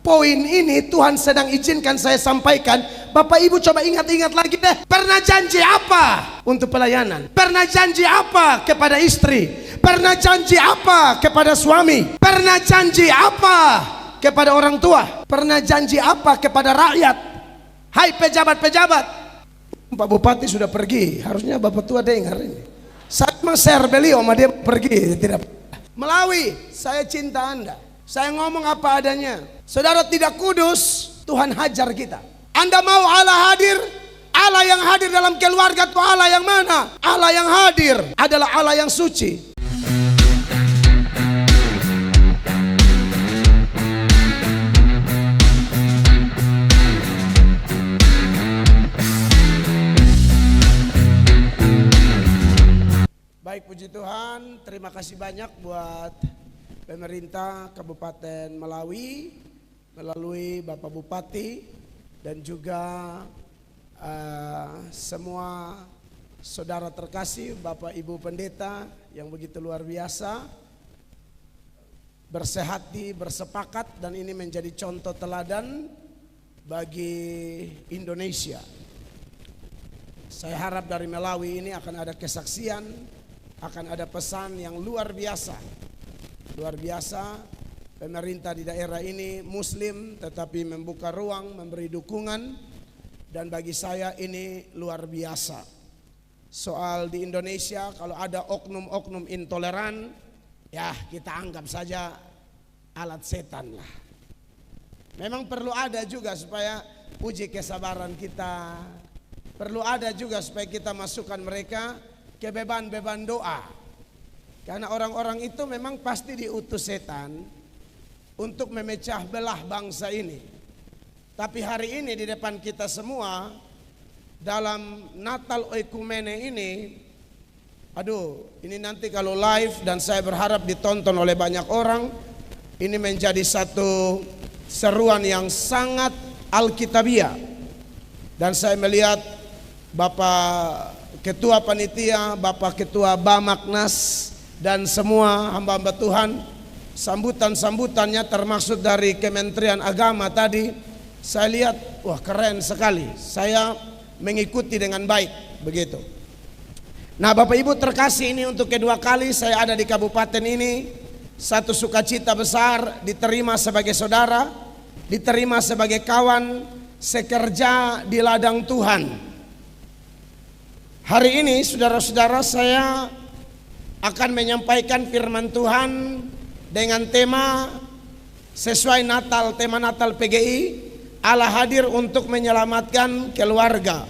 poin ini Tuhan sedang izinkan saya sampaikan. Bapak Ibu coba ingat-ingat lagi deh. Pernah janji apa untuk pelayanan? Pernah janji apa kepada istri? Pernah janji apa kepada suami? Pernah janji apa kepada orang tua? Pernah janji apa kepada rakyat? Hai pejabat-pejabat. Pak Bupati sudah pergi, harusnya Bapak tua dengar ini. Saya share beliau sama dia pergi, tidak. Melawi, saya cinta Anda. Saya ngomong apa adanya. Saudara tidak kudus, Tuhan hajar kita. Anda mau Allah hadir? Allah yang hadir dalam keluarga itu Allah yang mana? Allah yang hadir adalah Allah yang suci. Baik, puji Tuhan, terima kasih banyak buat pemerintah Kabupaten Melawi melalui Bapak Bupati dan juga semua saudara terkasih, Bapak Ibu Pendeta yang begitu luar biasa bersehati, bersepakat, dan ini menjadi contoh teladan bagi Indonesia. Saya harap dari Melawi ini akan ada kesaksian, akan ada pesan yang luar biasa. Luar biasa, pemerintah di daerah ini Muslim tetapi membuka ruang, memberi dukungan, dan bagi saya ini luar biasa. Soal di Indonesia kalau ada oknum-oknum intoleran, ya kita anggap saja alat setan lah. Memang perlu ada juga supaya uji kesabaran kita, perlu ada juga supaya kita masukkan mereka ke beban-beban doa. Karena orang-orang itu memang pasti diutus setan untuk memecah belah bangsa ini. Tapi hari ini di depan kita semua dalam Natal Oikumene ini, aduh, ini nanti kalau live dan saya berharap ditonton oleh banyak orang, ini menjadi satu seruan yang sangat alkitabiah. Dan saya melihat Bapak Ketua Panitia, Bapak Ketua Bamaknas, dan semua hamba-hamba Tuhan, sambutan-sambutannya termasuk dari Kementerian Agama tadi, saya lihat, wah keren sekali. Saya mengikuti dengan baik, begitu. Nah Bapak Ibu terkasih, ini untuk kedua kali saya ada di kabupaten ini. Satu sukacita besar, diterima sebagai saudara, diterima sebagai kawan, sekerja di ladang Tuhan. Hari ini saudara-saudara, saya akan menyampaikan firman Tuhan dengan tema sesuai Natal, tema Natal PGI, Allah hadir untuk menyelamatkan keluarga.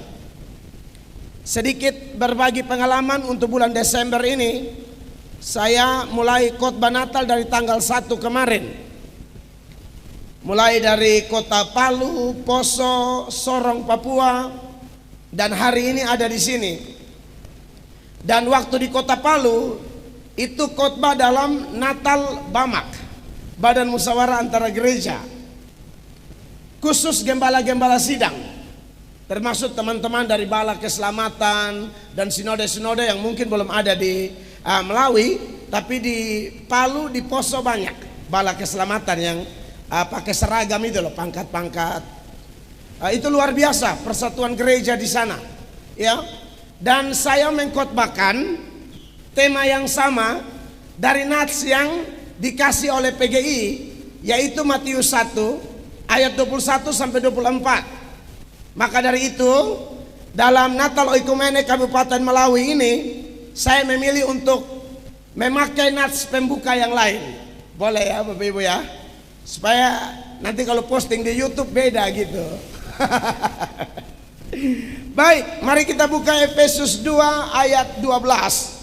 Sedikit berbagi pengalaman untuk bulan Desember ini. Saya mulai khotbah Natal dari tanggal 1 kemarin. Mulai dari kota Palu, Poso, Sorong, Papua, dan hari ini ada di sini. Dan waktu di kota Palu itu khotbah dalam Natal Bamak, Badan Musyawarah Antara Gereja, khusus gembala-gembala sidang, termasuk teman-teman dari Bala Keselamatan dan sinode-sinode yang mungkin belum ada di Melawi, tapi di Palu, di Poso banyak Bala Keselamatan yang pakai seragam itu loh, pangkat-pangkat. Itu luar biasa persatuan gereja di sana, ya. Dan saya mengkhotbahkan tema yang sama dari nats yang dikasih oleh PGI, yaitu Matius 1 ayat 21 sampai 24. Maka dari itu dalam Natal Oikumene Kabupaten Melawi ini saya memilih untuk memakai nats pembuka yang lain. Boleh ya Bapak Ibu ya, supaya nanti kalau posting di YouTube beda gitu. Baik, mari kita buka Efesus 2 ayat 12.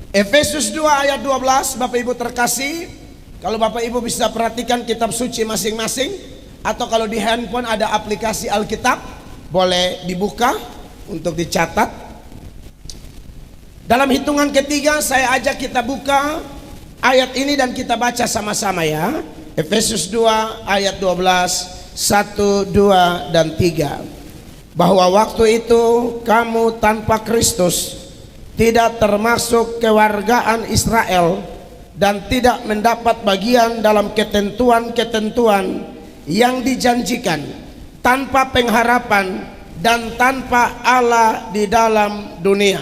Efesus 2 ayat 12, Bapak Ibu terkasih, kalau Bapak Ibu bisa perhatikan kitab suci masing-masing, atau kalau di handphone ada aplikasi Alkitab, boleh dibuka untuk dicatat. Dalam hitungan ketiga saya ajak kita buka ayat ini dan kita baca sama-sama ya. Efesus 2 ayat 12, 1, 2, dan 3. bahwa waktu itu kamu tanpa Kristus tidak termasuk kewargaan Israel dan tidak mendapat bagian dalam ketentuan-ketentuan yang dijanjikan, tanpa pengharapan dan tanpa Allah di dalam dunia.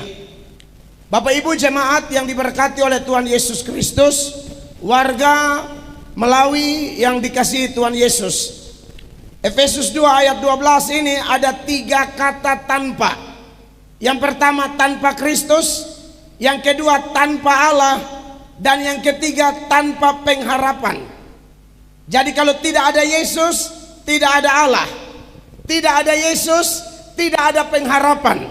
Bapak Ibu jemaat yang diberkati oleh Tuhan Yesus Kristus, warga Melawi yang dikasihi Tuhan Yesus, Efesus 2 ayat 12 ini ada 3 kata tanpa. Yang pertama tanpa Kristus, yang kedua tanpa Allah, dan yang ketiga tanpa pengharapan. Jadi kalau tidak ada Yesus, tidak ada Allah. Tidak ada Yesus, tidak ada pengharapan.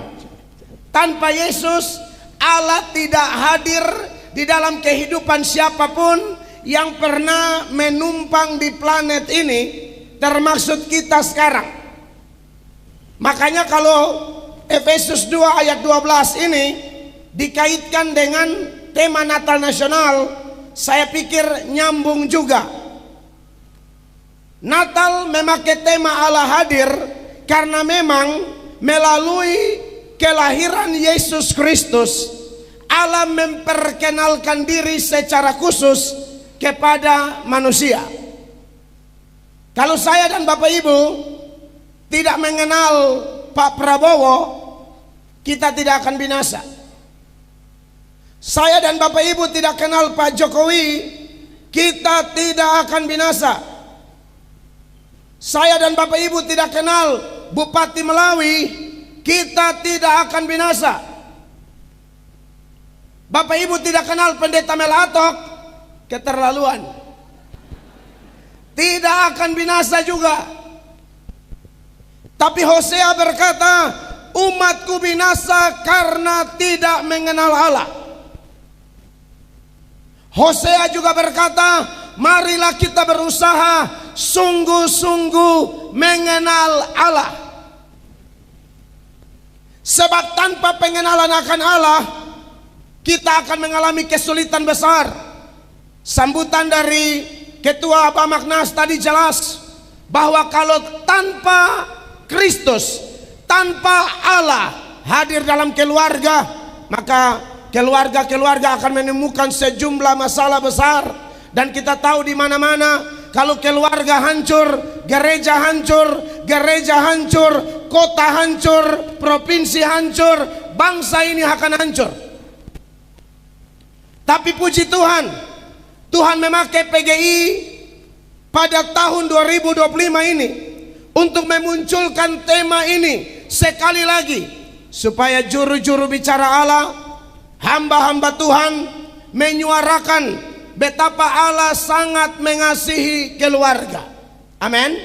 Tanpa Yesus, Allah tidak hadir di dalam kehidupan siapapun yang pernah menumpang di planet ini, termasuk kita sekarang. Makanya kalau Efesus 2 ayat 12 ini dikaitkan dengan tema Natal Nasional, saya pikir nyambung juga. Natal memakai tema Allah hadir karena memang melalui kelahiran Yesus Kristus Allah memperkenalkan diri secara khusus kepada manusia. Kalau saya dan Bapak Ibu tidak mengenal Pak Prabowo, kita tidak akan binasa. Saya dan Bapak Ibu tidak kenal Pak Jokowi, kita tidak akan binasa. Saya dan Bapak Ibu tidak kenal Bupati Melawi, kita tidak akan binasa. Bapak Ibu tidak kenal Pendeta Melatok, keterlaluan, tidak akan binasa juga. Tapi Hosea berkata, umatku binasa karena tidak mengenal Allah. Hosea juga berkata, marilah kita berusaha sungguh-sungguh mengenal Allah. Sebab tanpa pengenalan akan Allah, kita akan mengalami kesulitan besar. Sambutan dari Ketua Bamaknas tadi jelas bahwa kalau tanpa Kristus, tanpa Allah hadir dalam keluarga, maka keluarga-keluarga akan menemukan sejumlah masalah besar. Dan kita tahu di mana-mana kalau keluarga hancur, gereja hancur, kota hancur, provinsi hancur, bangsa ini akan hancur. Tapi puji Tuhan, Tuhan memakai PGI pada tahun 2025 ini untuk memunculkan tema ini sekali lagi, supaya juru-juru bicara Allah, hamba-hamba Tuhan menyuarakan betapa Allah sangat mengasihi keluarga. Amin.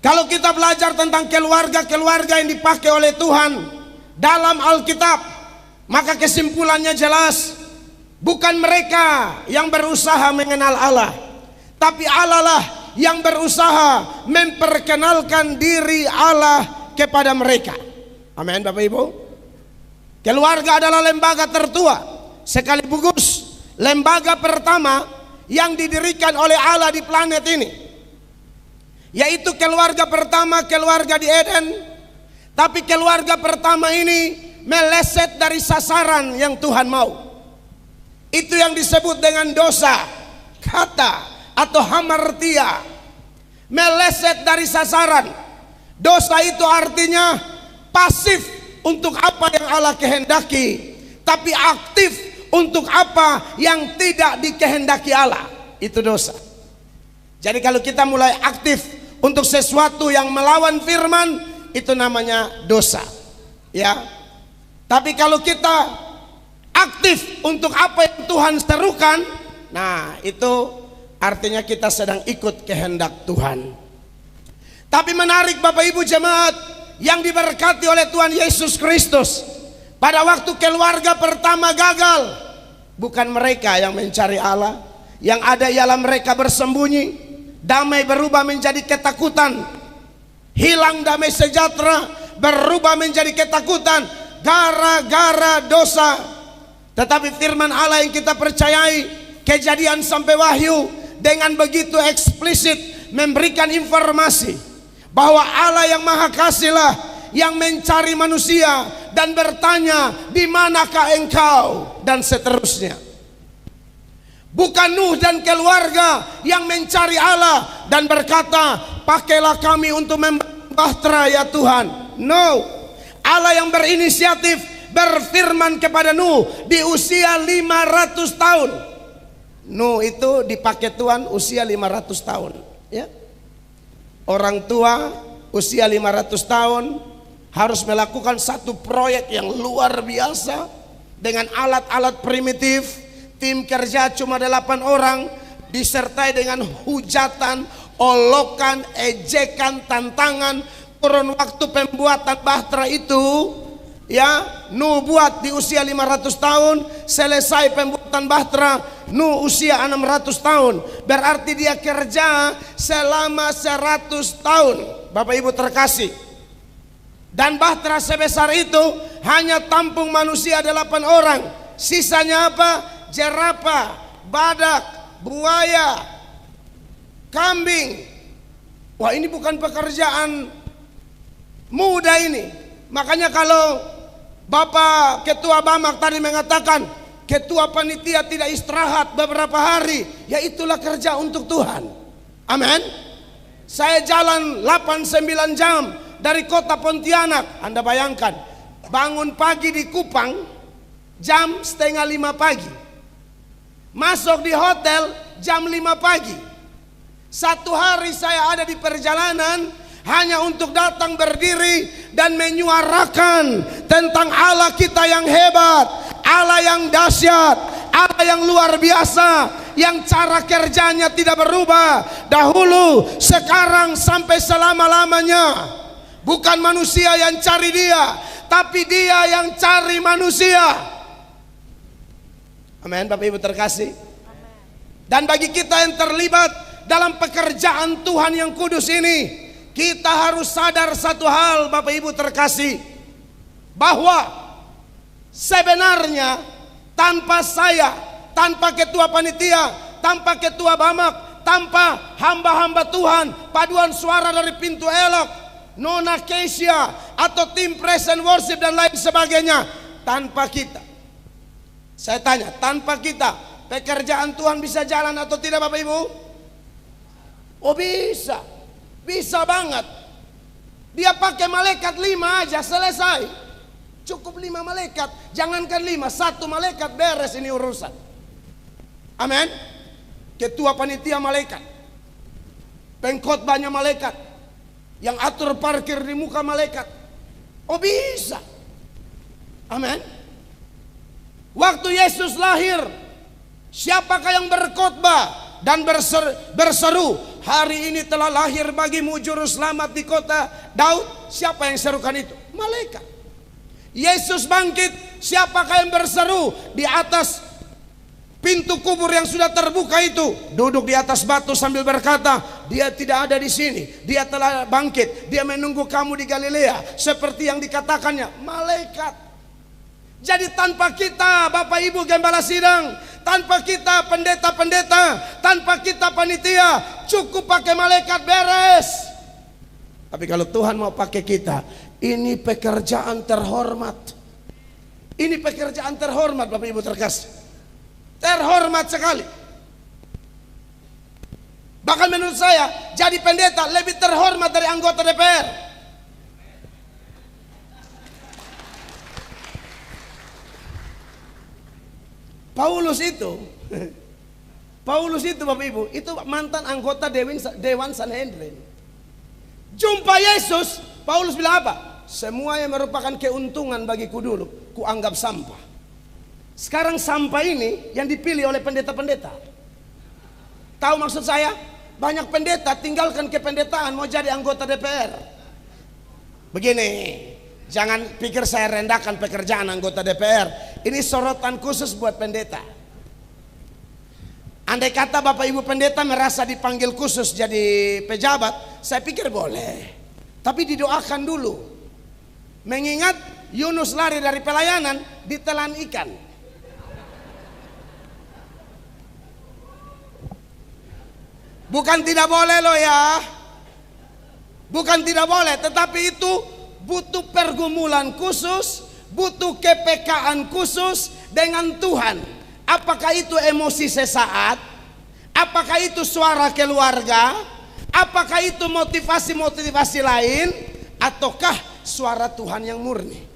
Kalau kita belajar tentang keluarga-keluarga yang dipakai oleh Tuhan dalam Alkitab, maka kesimpulannya jelas, bukan mereka yang berusaha mengenal Allah, tapi Allah lah yang berusaha memperkenalkan diri Allah kepada mereka. Amin Bapak Ibu. Keluarga adalah lembaga tertua, sekaligus lembaga pertama yang didirikan oleh Allah di planet ini, yaitu keluarga pertama, keluarga di Eden. Tapi keluarga pertama ini meleset dari sasaran yang Tuhan mau. Itu yang disebut dengan dosa, kata atau hamartia, meleset dari sasaran. Dosa itu artinya pasif untuk apa yang Allah kehendaki, tapi aktif untuk apa yang tidak dikehendaki Allah. Itu dosa. Jadi kalau kita mulai aktif untuk sesuatu yang melawan firman, itu namanya dosa. Ya. Tapi kalau kita aktif untuk apa yang Tuhan serukan, nah itu artinya kita sedang ikut kehendak Tuhan. Tapi menarik Bapak Ibu jemaat yang diberkati oleh Tuhan Yesus Kristus, pada waktu keluarga pertama gagal, bukan mereka yang mencari Allah, yang ada ialah mereka bersembunyi. Damai berubah menjadi ketakutan, hilang damai sejahtera berubah menjadi ketakutan gara-gara dosa. Tetapi firman Allah yang kita percayai, Kejadian sampai Wahyu, dengan begitu eksplisit memberikan informasi bahwa Allah yang Maha Kasih lah yang mencari manusia dan bertanya, di manakah engkau, dan seterusnya. Bukan Nuh dan keluarga yang mencari Allah dan berkata, pakailah kami untuk membahtera ya Tuhan. No, Allah yang berinisiatif berfirman kepada Nuh di usia 500 tahun. Nuh itu dipakai Tuhan usia 500 tahun, ya. Orang tua usia 500 tahun harus melakukan satu proyek yang luar biasa dengan alat-alat primitif. Tim kerja cuma 8 orang, disertai dengan hujatan, olokan, ejekan, tantangan. Kurun waktu pembuatan bahtera itu, ya, Nuh buat di usia 500 tahun, selesai pembuatan bahtera Nuh usia 600 tahun. Berarti dia kerja selama 100 tahun, Bapak Ibu terkasih. Dan bahtera sebesar itu hanya tampung manusia 8 orang. Sisanya apa? Jerapah, badak, buaya, kambing. Wah, ini bukan pekerjaan mudah ini. Makanya kalau Bapak Ketua Bamak tadi mengatakan Ketua Panitia tidak istirahat beberapa hari, ya itulah kerja untuk Tuhan. Amin. Saya jalan 8-9 jam dari kota Pontianak. Anda bayangkan, bangun pagi di Kupang jam 4:30 pagi, masuk di hotel jam 5 pagi. Satu hari saya ada di perjalanan hanya untuk datang berdiri dan menyuarakan tentang Allah kita yang hebat, Allah yang dahsyat, Allah yang luar biasa, yang cara kerjanya tidak berubah dahulu, sekarang, sampai selama-lamanya. Bukan manusia yang cari dia, tapi dia yang cari manusia. Amin, Bapak Ibu terkasih. Dan bagi kita yang terlibat dalam pekerjaan Tuhan yang kudus ini, kita harus sadar satu hal, Bapak Ibu terkasih, bahwa sebenarnya tanpa saya, tanpa ketua panitia, tanpa ketua Bamak, tanpa hamba-hamba Tuhan, paduan suara dari pintu elok, Nona Kesia, atau tim praise and worship dan lain sebagainya, tanpa kita, saya tanya, tanpa kita pekerjaan Tuhan bisa jalan atau tidak, Bapak Ibu? Oh bisa, bisa banget. Dia pakai malaikat 5 aja selesai. Cukup 5 malaikat, jangankan 5, 1 malaikat beres ini urusan. Amin. Ketua panitia malaikat, pengkhotbahnya malaikat, yang atur parkir di muka malaikat. Oh bisa. Amin. Waktu Yesus lahir, siapakah yang berkhotbah dan berseru, hari ini telah lahir bagimu juru selamat di kota Daud? Siapa yang serukan itu? Malaikat. Yesus bangkit, siapakah yang berseru di atas pintu kubur yang sudah terbuka itu? Duduk di atas batu sambil berkata, dia tidak ada di sini, dia telah bangkit, dia menunggu kamu di Galilea, seperti yang dikatakannya. Malaikat. Jadi tanpa kita, Bapak Ibu gembala sidang, tanpa kita pendeta-pendeta, tanpa kita panitia, cukup pakai malaikat beres. Tapi kalau Tuhan mau pakai kita, ini pekerjaan terhormat. Ini pekerjaan terhormat, Bapak Ibu terkasih. Terhormat sekali. Bahkan menurut saya, jadi pendeta lebih terhormat dari anggota DPR. Paulus itu Bapak Ibu, itu mantan anggota Dewan Sanhedrin. Jumpa Yesus, Paulus bilang apa? Semua yang merupakan keuntungan bagiku dulu, kuanggap sampah. Sekarang sampah ini yang dipilih oleh pendeta-pendeta. Tahu maksud saya? Banyak pendeta tinggalkan kependetaan mau jadi anggota DPR. Begini, jangan pikir saya rendahkan pekerjaan anggota DPR. Ini sorotan khusus buat pendeta. Andai kata Bapak Ibu pendeta merasa dipanggil khusus jadi pejabat, saya pikir boleh. Tapi didoakan dulu. Mengingat Yunus lari dari pelayanan, ditelan ikan. Bukan tidak boleh loh ya. Bukan tidak boleh, tetapi itu butuh pergumulan khusus, butuh kepekaan khusus dengan Tuhan. Apakah itu emosi sesaat? Apakah itu suara keluarga? Apakah itu motivasi-motivasi lain? Ataukah suara Tuhan yang murni?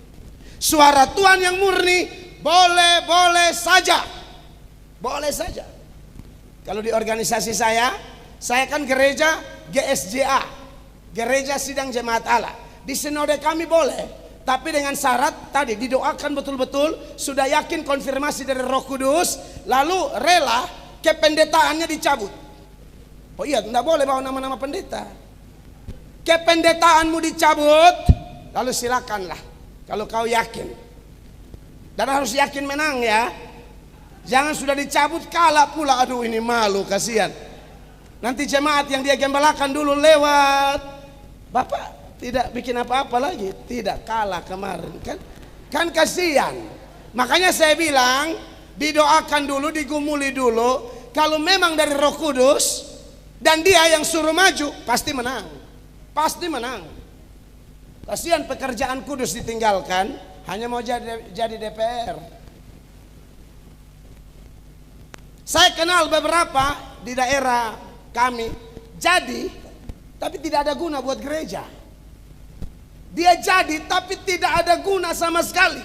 Suara Tuhan yang murni boleh saja. Boleh saja. Kalau di organisasi saya kan gereja GSJA, Gereja Sidang Jemaat Allah. Di sinode kami boleh, tapi dengan syarat tadi didoakan betul-betul, sudah yakin konfirmasi dari Roh Kudus, lalu rela kependetaannya dicabut. Oh iya, tidak boleh bawa nama-nama pendeta. Kependetaanmu dicabut, lalu silakanlah kalau kau yakin. Dan harus yakin menang ya. Jangan sudah dicabut kalah pula, aduh ini malu, kasihan. Nanti jemaat yang dia gembalakan dulu lewat, Bapak tidak bikin apa-apa lagi, tidak kalah kemarin kan kasihan. Makanya saya bilang didoakan dulu, digumuli dulu. Kalau memang dari Roh Kudus dan dia yang suruh maju, pasti menang. Pasti menang. Kasihan pekerjaan kudus ditinggalkan hanya mau jadi DPR. Saya kenal beberapa di daerah kami jadi, tapi tidak ada guna buat gereja. Dia jadi tapi tidak ada guna sama sekali.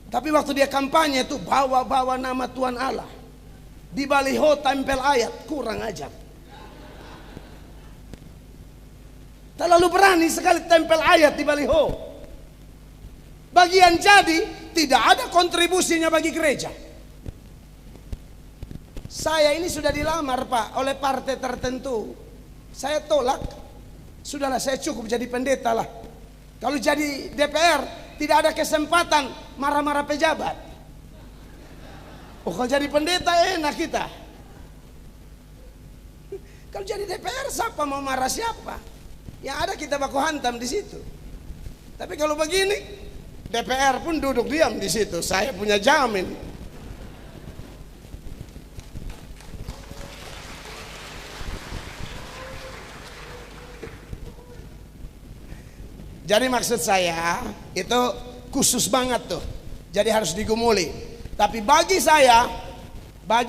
Tapi waktu dia kampanye itu bawa nama Tuhan Allah. Di baliho tempel ayat, kurang ajar. Terlalu berani sekali tempel ayat di baliho. Bagian jadi tidak ada kontribusinya bagi gereja. Saya ini sudah dilamar Pak oleh partai tertentu. Saya tolak. Sudahlah, saya cukup jadi pendeta lah. Kalau jadi DPR tidak ada kesempatan marah-marah pejabat. Oh, kalau jadi pendeta enak kita. Kalau jadi DPR siapa mau marah siapa? Yang ada kita baku hantam di situ. Tapi kalau begini, DPR pun duduk diam di situ. Saya punya jamin. Jadi maksud saya itu khusus banget tuh. Jadi harus digumuli. Tapi bagi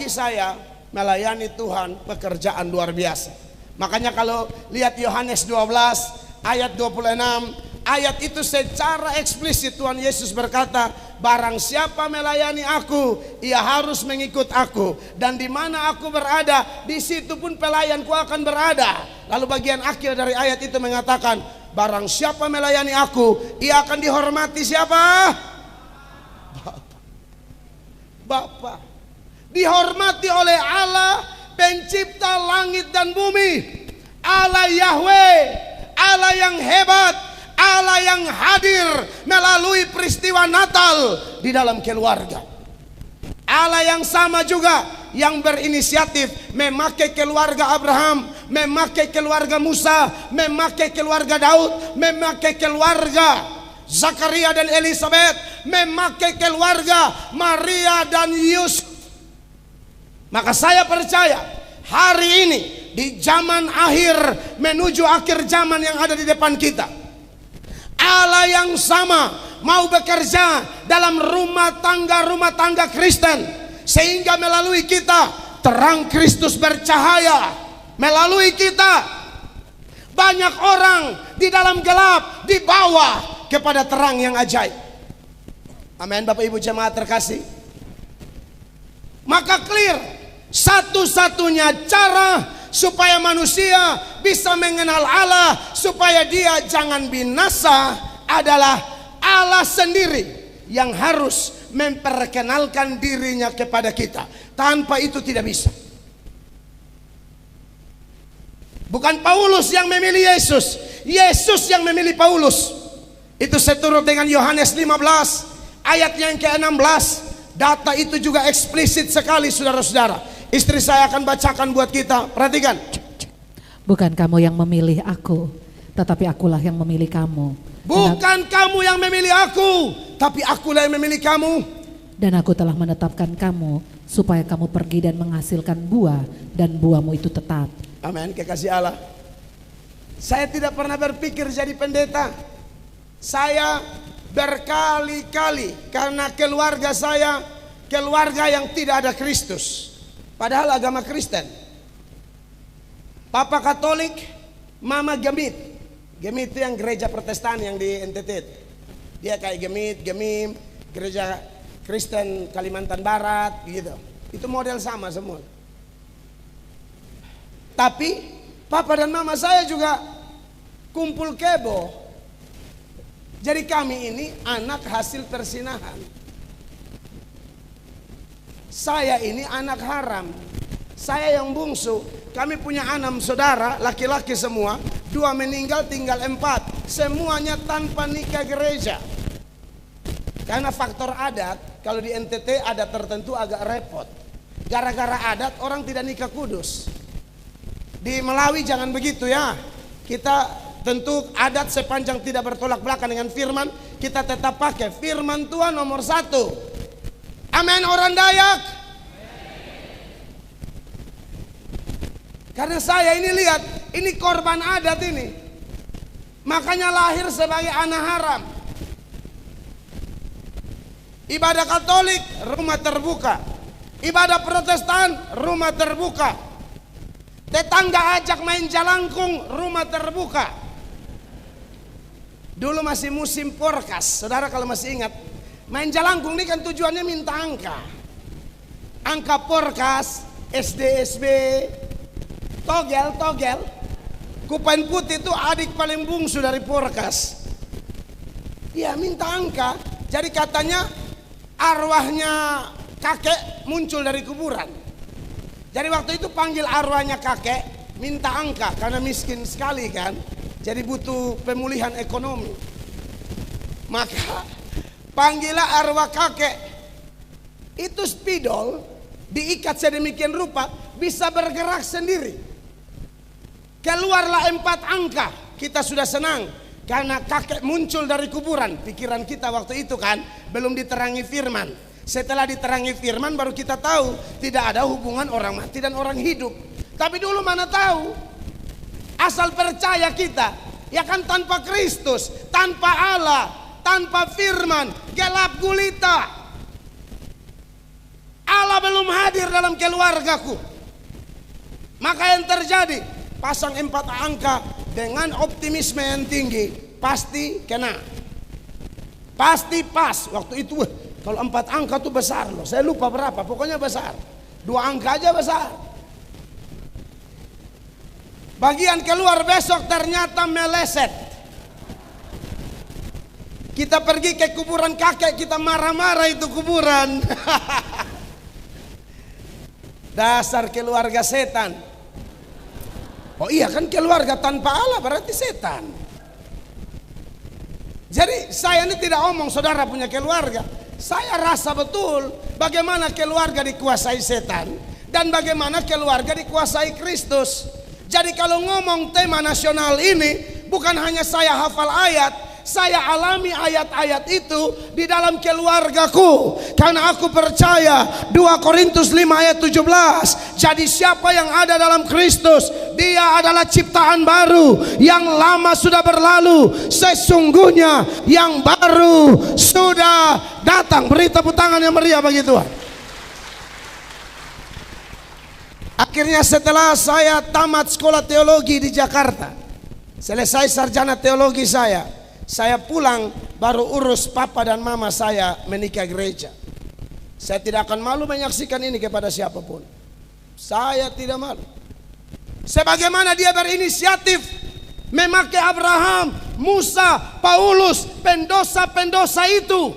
saya melayani Tuhan pekerjaan luar biasa. Makanya kalau lihat Yohanes 12 ayat 26, ayat itu secara eksplisit Tuhan Yesus berkata, barang siapa melayani aku, ia harus mengikut aku, dan di mana aku berada, di situ pun pelayanku akan berada. Lalu bagian akhir dari ayat itu mengatakan, barang siapa melayani aku, ia akan dihormati siapa? Bapa. Dihormati oleh Allah pencipta langit dan bumi, Allah Yahweh, Allah yang hebat, Allah yang hadir melalui peristiwa Natal di dalam keluarga. Allah yang sama juga yang berinisiatif memakai keluarga Abraham, memakai keluarga Musa, memakai keluarga Daud, memakai keluarga Zakaria dan Elizabeth, memakai keluarga Maria dan Yusuf. Maka saya percaya hari ini di zaman akhir menuju akhir zaman yang ada di depan kita, Allah yang sama mau bekerja dalam rumah tangga Kristen, sehingga melalui kita terang Kristus bercahaya. Melalui kita banyak orang di dalam gelap dibawa kepada terang yang ajaib. Amin. Bapak Ibu jemaat terkasih, maka clear, satu-satunya cara supaya manusia bisa mengenal Allah, supaya dia jangan binasa, adalah Allah sendiri yang harus memperkenalkan dirinya kepada kita. Tanpa itu tidak bisa. Bukan Paulus yang memilih Yesus, Yesus yang memilih Paulus. Itu seturut dengan Yohanes 15 ayat yang ke-16. Data itu juga eksplisit sekali, saudara-saudara. Istri saya akan bacakan buat kita. Perhatikan. Bukan kamu yang memilih aku, tetapi akulah yang memilih kamu. Bukan kamu yang memilih aku, tapi akulah yang memilih kamu. Dan aku telah menetapkan kamu supaya kamu pergi dan menghasilkan buah, dan buahmu itu tetap. Amin. Kekasih Allah. Saya tidak pernah berpikir jadi pendeta. Saya berkali-kali karena keluarga saya keluarga yang tidak ada Kristus, padahal agama Kristen. Papa Katolik, mama Gemit. Gemit itu yang gereja Protestan yang di NTT. Dia kayak Gemim, gereja Kristen Kalimantan Barat gitu. Itu model sama semua. Tapi papa dan mama saya juga kumpul kebo. Jadi kami ini anak hasil persinahan. Saya ini anak haram. Saya yang bungsu. Kami punya 6 saudara, laki-laki semua. 2 meninggal, tinggal 4. Semuanya tanpa nikah gereja. Karena faktor adat, kalau di NTT adat tertentu agak repot. Gara-gara adat orang tidak nikah kudus. Di Melawi jangan begitu ya. Kita tentu adat sepanjang tidak bertolak belakang dengan firman, kita tetap pakai firman Tuhan nomor 1. Amin orang Dayak. Karena saya ini lihat, ini korban adat ini. Makanya lahir sebagai anak haram. Ibadah Katolik, rumah terbuka. Ibadah Protestan, rumah terbuka. Tetangga ajak main jalangkung, rumah terbuka. Dulu masih musim porkas. Saudara kalau masih ingat, main jalangkung ini kan tujuannya minta angka. Angka porkas, SDSB, togel. Kupain Putih itu adik paling bungsu dari porkas. Ya minta angka. Jadi katanya arwahnya kakek muncul dari kuburan. Jadi waktu itu panggil arwahnya kakek, minta angka karena miskin sekali kan. Jadi butuh pemulihan ekonomi. Maka panggillah arwah kakek. Itu spidol diikat sedemikian rupa bisa bergerak sendiri. Keluarlah 4 angka. Kita sudah senang karena kakek muncul dari kuburan. Pikiran kita waktu itu kan belum diterangi firman. Setelah diterangi firman baru kita tahu tidak ada hubungan orang mati dan orang hidup. Tapi dulu mana tahu. Asal percaya kita, ya kan tanpa Kristus, tanpa Allah, tanpa firman, gelap gulita. Allah belum hadir dalam keluargaku. Maka yang terjadi, pasang 4 angka dengan optimisme yang tinggi, pasti kena. Pasti pas. Waktu itu, kalau 4 angka tuh besar loh. Saya lupa berapa, pokoknya besar. 2 angka aja besar. Bagian keluar besok ternyata meleset. Kita pergi ke kuburan kakek, kita marah-marah itu kuburan. Dasar keluarga setan. Oh iya kan keluarga tanpa Allah berarti setan. Jadi saya ini tidak omong saudara punya keluarga. Saya rasa betul bagaimana keluarga dikuasai setan dan bagaimana keluarga dikuasai Kristus. Jadi kalau ngomong tema nasional ini, bukan hanya saya hafal ayat, saya alami ayat-ayat itu di dalam keluargaku. Karena aku percaya 2 Korintus 5 ayat 17. Jadi siapa yang ada dalam Kristus, dia adalah ciptaan baru. Yang lama sudah berlalu, sesungguhnya yang baru sudah datang. Beri tepuk tangan yang meriah bagi Tuhan. Akhirnya setelah saya tamat sekolah teologi di Jakarta, selesai sarjana teologi saya pulang baru urus papa dan mama saya menikah gereja. Saya tidak akan malu menyaksikan ini kepada siapapun. Saya tidak malu. Sebagaimana dia berinisiatif memakai Abraham, Musa, Paulus, pendosa-pendosa itu.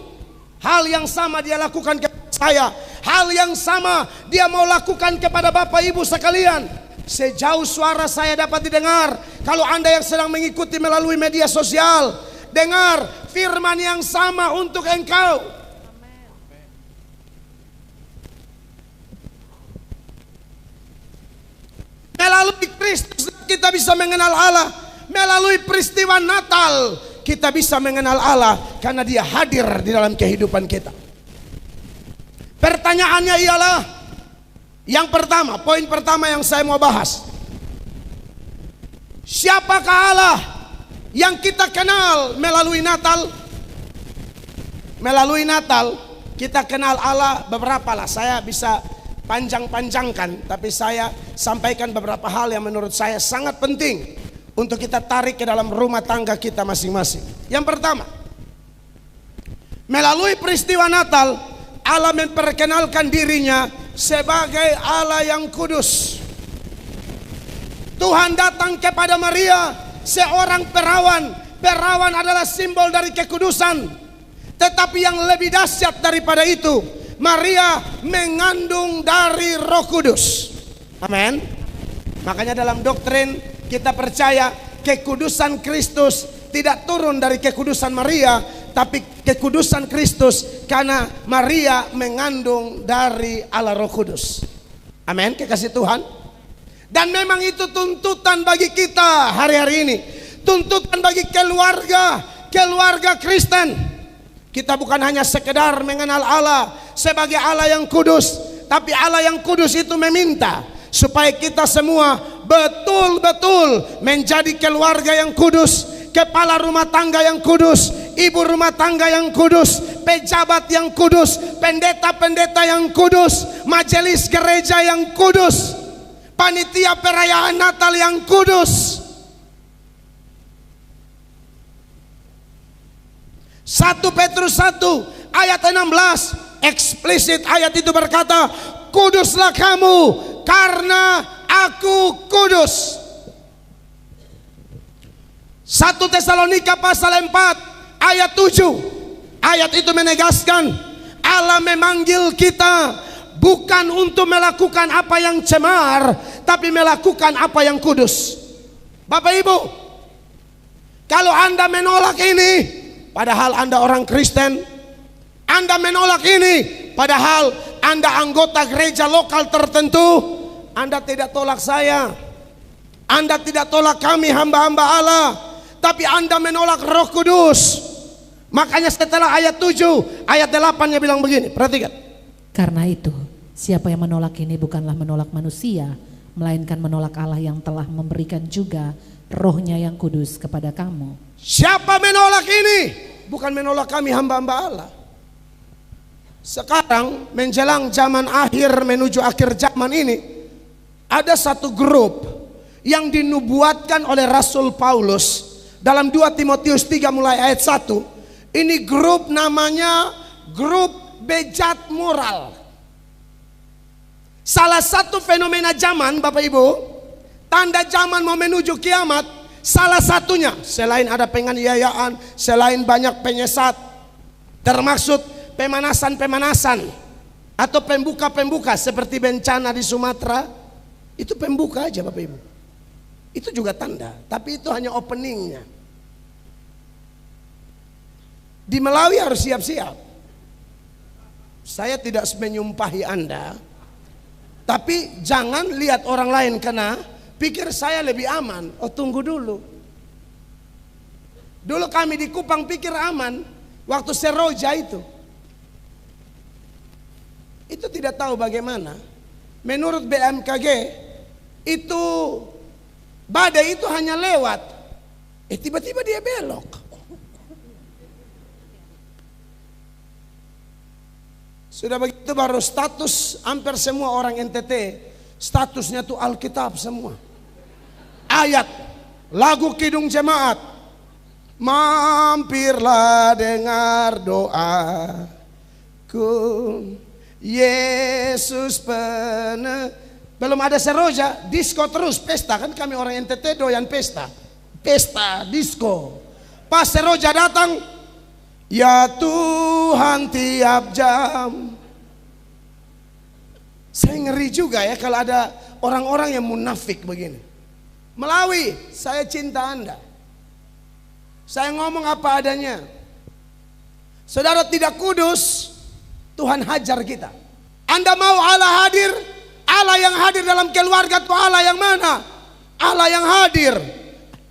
Hal yang sama dia lakukan kepada saya. Hal yang sama dia mau lakukan kepada Bapak Ibu sekalian. Sejauh suara saya dapat didengar, kalau Anda yang sedang mengikuti melalui media sosial, dengar firman yang sama untuk engkau. Melalui Kristus kita bisa mengenal Allah. Melalui peristiwa Natal kita bisa mengenal Allah karena dia hadir di dalam kehidupan kita. Pertanyaannya ialah yang pertama, poin pertama yang saya mau bahas. Siapakah Allah yang kita kenal melalui Natal? Melalui Natal kita kenal Allah beberapa lah. Saya bisa panjang-panjangkan, tapi saya sampaikan beberapa hal yang menurut saya sangat penting untuk kita tarik ke dalam rumah tangga kita masing-masing. Yang pertama, melalui peristiwa Natal, Allah memperkenalkan dirinya sebagai Allah yang kudus. Tuhan datang kepada Maria, seorang perawan. Perawan adalah simbol dari kekudusan. Tetapi yang lebih dahsyat daripada itu, Maria mengandung dari Roh Kudus. Amin. Makanya dalam doktrin kita percaya kekudusan Kristus tidak turun dari kekudusan Maria, tapi kekudusan Kristus karena Maria mengandung dari Allah Roh Kudus. Amin, kekasih Tuhan. Dan memang itu tuntutan bagi kita hari-hari ini. Tuntutan bagi keluarga Kristen. Kita bukan hanya sekedar mengenal Allah sebagai Allah yang kudus, tapi Allah yang kudus itu meminta supaya kita semua betul-betul menjadi keluarga yang kudus, kepala rumah tangga yang kudus, ibu rumah tangga yang kudus, pejabat yang kudus, pendeta-pendeta yang kudus, majelis gereja yang kudus, panitia perayaan Natal yang kudus. 1 Petrus 1 ayat 16 eksplisit ayat itu berkata, kuduslah kamu karena aku kudus. 1 Tesalonika pasal 4 ayat 7, ayat itu menegaskan Allah memanggil kita bukan untuk melakukan apa yang cemar, tapi melakukan apa yang kudus. Bapak Ibu, kalau Anda menolak ini, padahal Anda orang Kristen, Anda menolak ini, padahal Anda anggota gereja lokal tertentu, Anda tidak tolak saya, Anda tidak tolak kami hamba-hamba Allah, tapi Anda menolak Roh Kudus. Makanya setelah ayat 7, ayat 8-nya bilang begini, perhatikan. Karena itu, siapa yang menolak ini bukanlah menolak manusia, melainkan menolak Allah yang telah memberikan juga Roh-Nya yang kudus kepada kamu. Siapa menolak ini? Bukan menolak kami hamba-hamba Allah. Sekarang menjelang zaman akhir menuju akhir zaman ini, ada satu grup yang dinubuatkan oleh Rasul Paulus dalam 2 Timotius 3 mulai ayat 1. Ini grup namanya grup bejat moral. Salah satu fenomena zaman, Bapak Ibu, tanda zaman mau menuju kiamat, salah satunya selain ada penganiayaan, selain banyak penyesat, termaksud pemanasan-pemanasan atau pembuka-pembuka seperti bencana di Sumatera, itu pembuka aja Bapak Ibu. Itu juga tanda, tapi itu hanya openingnya. Di Melawi harus siap-siap. Saya tidak menyumpahi Anda, tapi jangan lihat orang lain kena, pikir saya lebih aman. Oh, tunggu dulu. Dulu kami di Kupang pikir aman waktu Seroja itu. Itu tidak tahu bagaimana. Menurut BMKG itu badai itu hanya lewat. Tiba-tiba dia belok. Sudah begitu baru status hampir semua orang NTT statusnya tuh Alkitab semua. Ayat, lagu Kidung Jemaat, mampirlah dengar doaku, Yesus belum ada Seroja, disco terus, pesta, kan kami orang NTT doyan pesta, disco. Pas Seroja datang, ya Tuhan tiap jam. Saya ngeri juga ya kalau ada orang-orang yang munafik begini. Melawi, saya cinta Anda. Saya ngomong apa adanya. Saudara tidak kudus, Tuhan hajar kita. Anda mau Allah hadir? Allah yang hadir dalam keluarga itu Allah yang mana? Allah yang hadir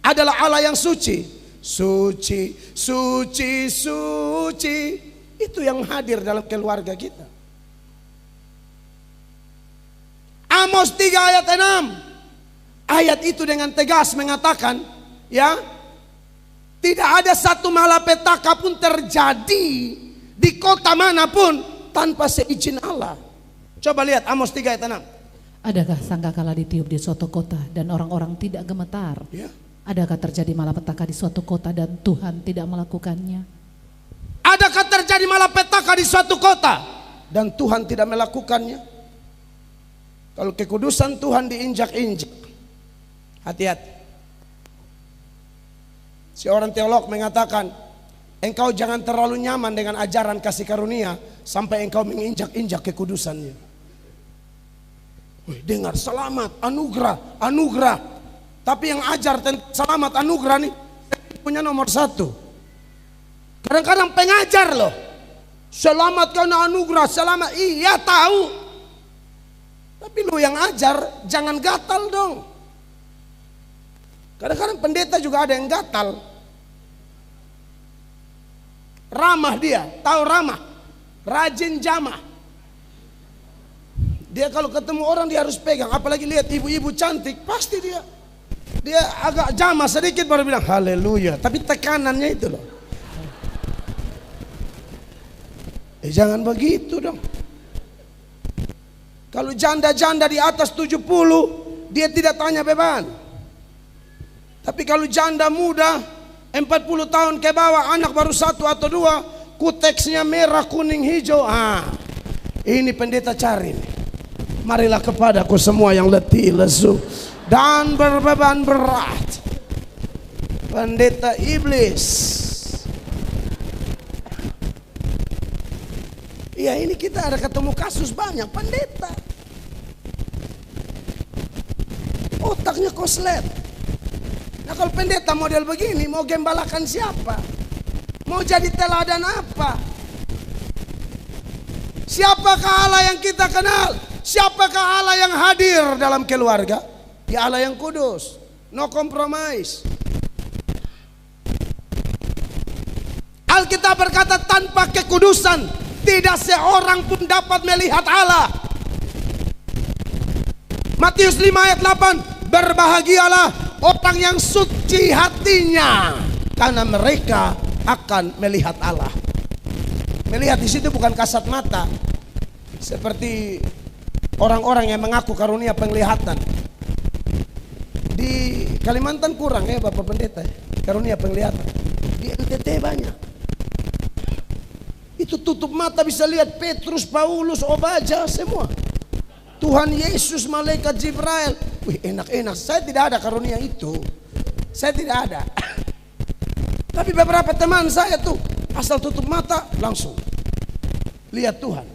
adalah Allah yang suci. Suci, suci, suci. Itu yang hadir dalam keluarga kita. Amos 3 ayat 6. ayat itu dengan tegas mengatakan, ya, tidak ada satu malapetaka pun terjadi di kota manapun tanpa seizin Allah. Coba lihat Amos 3 ayat 6. Adakah sangkakala ditiup di suatu kota dan orang-orang tidak gemetar? Ya. Adakah terjadi malapetaka di suatu kota dan Tuhan tidak melakukannya? Adakah terjadi malapetaka di suatu kota dan Tuhan tidak melakukannya? Kalau kekudusan Tuhan diinjak-injak, hati-hati. Seorang teolog mengatakan, engkau jangan terlalu nyaman dengan ajaran kasih karunia sampai engkau menginjak-injak kekudusannya. Wih, dengar selamat, anugerah, anugerah. Tapi yang ajar tentang selamat, anugerah nih punya nomor 1. Kadang-kadang pengajar loh, selamat karena anugerah, selamat, iya tahu. Tapi lu yang ajar jangan gatal dong. Kadang-kadang pendeta juga ada yang gatal. Ramah dia, tahu ramah, rajin jamah. Dia kalau ketemu orang dia harus pegang, apalagi lihat ibu-ibu cantik, pasti dia agak jamah sedikit baru bilang haleluya. Tapi tekanannya itu loh. Jangan begitu dong. Kalau janda-janda di atas 70, dia tidak tanya beban. Tapi kalau janda muda 40 tahun ke bawah, anak baru 1 atau 2, kuteksnya merah, kuning, hijau, ini pendeta cari nih. Marilah kepadaku semua yang letih, lesu dan berbeban berat. Pendeta iblis. Ya, ini kita ada ketemu kasus banyak pendeta. Otaknya koslet. Nah, kalau pendeta model begini mau gembalakan siapa? Mau jadi teladan apa? Siapakah Allah yang kita kenal? Siapakah Allah yang hadir dalam keluarga? Ya Allah yang kudus, no compromise. Alkitab berkata tanpa kekudusan tidak seorang pun dapat melihat Allah. Matius 5 ayat 8, berbahagialah orang yang suci hatinya, karena mereka akan melihat Allah. Melihat di situ bukan kasat mata, seperti orang-orang yang mengaku karunia penglihatan. Di Kalimantan kurang ya Bapak Pendeta, karunia penglihatan. Di NTT banyak. Itu tutup mata bisa lihat Petrus, Paulus, Obaja, semua. Tuhan Yesus, malaikat Jibril. Wih, enak-enak. Saya tidak ada karunia itu. Saya tidak ada. Tapi beberapa teman saya tuh asal tutup mata langsung lihat Tuhan.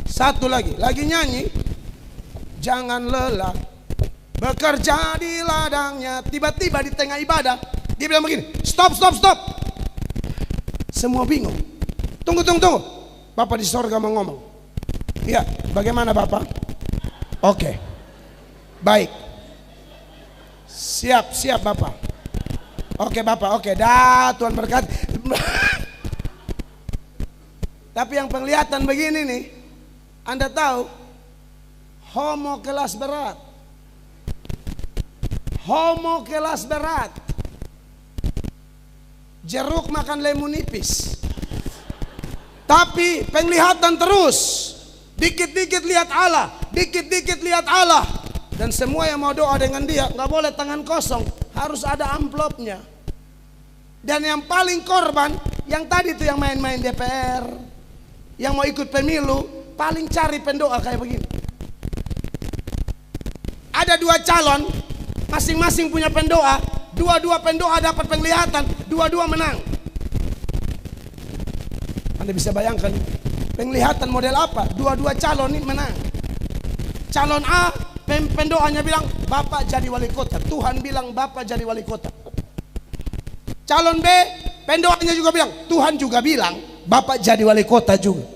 Satu lagi nyanyi, jangan lelah bekerja di ladangnya. Tiba-tiba di tengah ibadah dia bilang begini, stop. Semua bingung. Tunggu. Bapak di sorga mau ngomong. Iya, bagaimana Bapak? Oke. Baik. Siap Bapak. Oke Bapak, oke. Dah, Tuhan berkati. Tapi yang penglihatan begini nih, Anda tahu, homo kelas berat. Homo kelas berat. Jeruk makan lemon nipis. Tapi penglihatan terus. Dikit-dikit lihat Allah, dikit-dikit lihat Allah. Dan semua yang mau doa dengan dia nggak boleh tangan kosong, harus ada amplopnya. Dan yang paling korban, yang tadi tuh yang main-main DPR, yang mau ikut pemilu, paling cari pendoa kayak begini. Ada 2 calon, masing-masing punya pendoa, dua-dua pendoa dapat penglihatan, dua-dua menang. Anda bisa bayangkan penglihatan model apa? Dua-dua calon ini menang. Calon A pendoanya bilang Bapak jadi wali kota. Tuhan bilang Bapak jadi wali kota. Calon B pendoanya juga bilang Tuhan juga bilang Bapak jadi wali kota juga.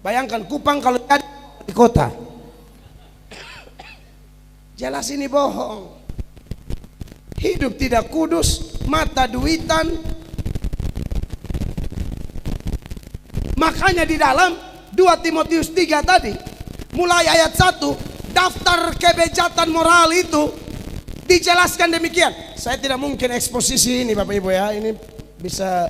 Bayangkan Kupang kalau jadi wali kota. Jelas ini bohong. Hidup tidak kudus, mata duitan. Makanya di dalam 2 Timotius 3 tadi, mulai ayat 1, daftar kebejatan moral itu Dijelaskan demikian. Saya tidak mungkin eksposisi ini Bapak Ibu ya. Ini bisa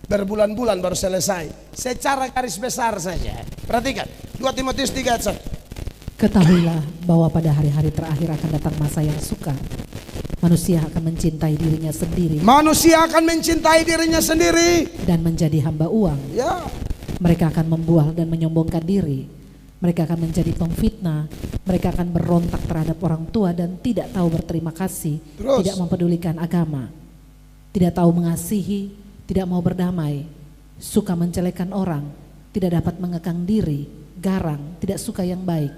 berbulan-bulan baru selesai. Secara garis besar saja. Perhatikan 2 Timotius 3 ayat 1. Ketahuilah bahwa pada hari-hari terakhir akan datang masa yang sukar. Manusia akan mencintai dirinya sendiri. Manusia akan mencintai dirinya sendiri. Dan menjadi hamba uang. Ya. Mereka akan membual dan menyombongkan diri. Mereka akan menjadi pemfitnah. Mereka akan berontak terhadap orang tua dan tidak tahu berterima kasih. Terus. Tidak mempedulikan agama. Tidak tahu mengasihi. Tidak mau berdamai. Suka menjelekkan orang. Tidak dapat mengekang diri. Garang. Tidak suka yang baik.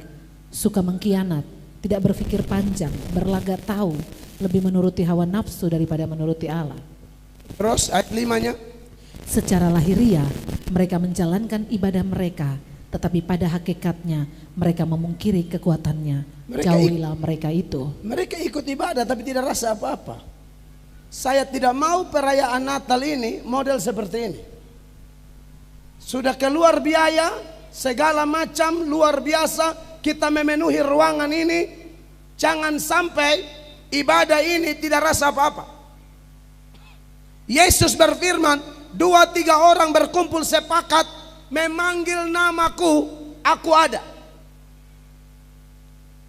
Suka mengkhianat. Tidak berpikir panjang. Berlagak tahu. Lebih menuruti hawa nafsu daripada menuruti Allah. Terus ayat 5-nya. Secara lahiriah mereka menjalankan ibadah mereka, tetapi pada hakikatnya mereka memungkiri kekuatannya. Jauhilah mereka itu. Mereka ikut ibadah tapi tidak rasa apa-apa. Saya tidak mau perayaan Natal ini model seperti ini. Sudah keluar biaya, segala macam luar biasa, kita memenuhi ruangan ini. Jangan sampai ibadah ini tidak rasa apa-apa. Yesus berfirman, 2-3 orang berkumpul sepakat memanggil namaku, aku ada.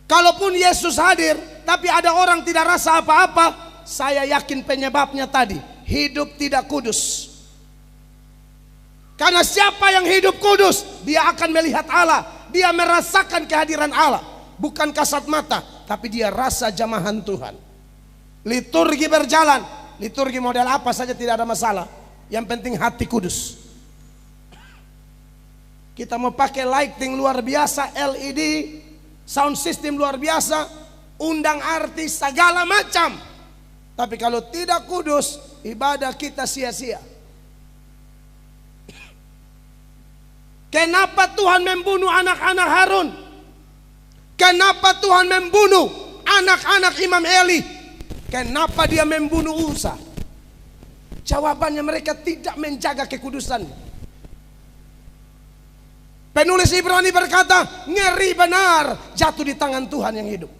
Kalaupun Yesus hadir tapi ada orang tidak rasa apa-apa, saya yakin penyebabnya tadi, hidup tidak kudus. Karena siapa yang hidup kudus, dia akan melihat Allah, dia merasakan kehadiran Allah, bukan kasat mata, tapi dia rasa jamahan Tuhan. Liturgi berjalan, liturgi model apa saja tidak ada masalah. Yang penting hati kudus. Kita mau pakai lighting luar biasa, LED, sound system luar biasa, undang artis segala macam. Tapi kalau tidak kudus, ibadah kita sia-sia. Kenapa Tuhan membunuh anak-anak Harun? Kenapa Tuhan membunuh anak-anak Imam Eli? Kenapa dia membunuh Usa? Jawabannya mereka tidak menjaga kekudusan. Penulis Ibrani berkata, ngeri benar jatuh di tangan Tuhan yang hidup.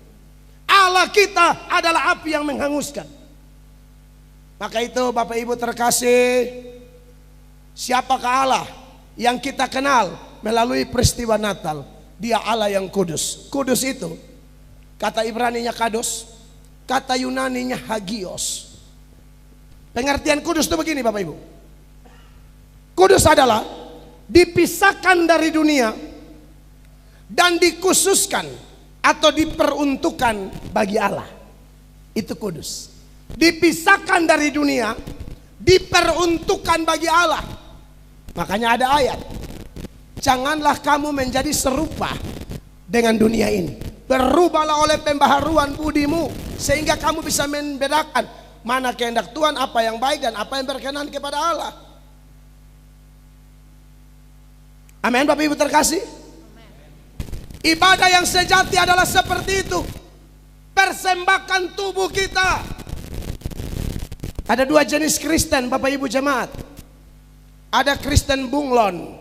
Allah kita adalah api yang menghanguskan. Maka itu Bapak Ibu terkasih, siapakah Allah yang kita kenal melalui peristiwa Natal? Dia Allah yang kudus. Kudus itu kata Ibraninya kados, kata Yunaninya hagios. Pengertian kudus itu begini Bapak Ibu. Kudus adalah dipisahkan dari dunia dan dikhususkan atau diperuntukkan bagi Allah. Itu kudus. Dipisahkan dari dunia, diperuntukkan bagi Allah. Makanya ada ayat, janganlah kamu menjadi serupa dengan dunia ini. Berubahlah oleh pembaharuan budimu, sehingga kamu bisa membedakan mana kehendak Tuhan, apa yang baik dan apa yang berkenan kepada Allah. Amin Bapak Ibu terkasih. Ibadah yang sejati adalah seperti itu. Persembahkan tubuh kita. Ada 2 jenis Kristen Bapak Ibu jemaat. Ada Kristen bunglon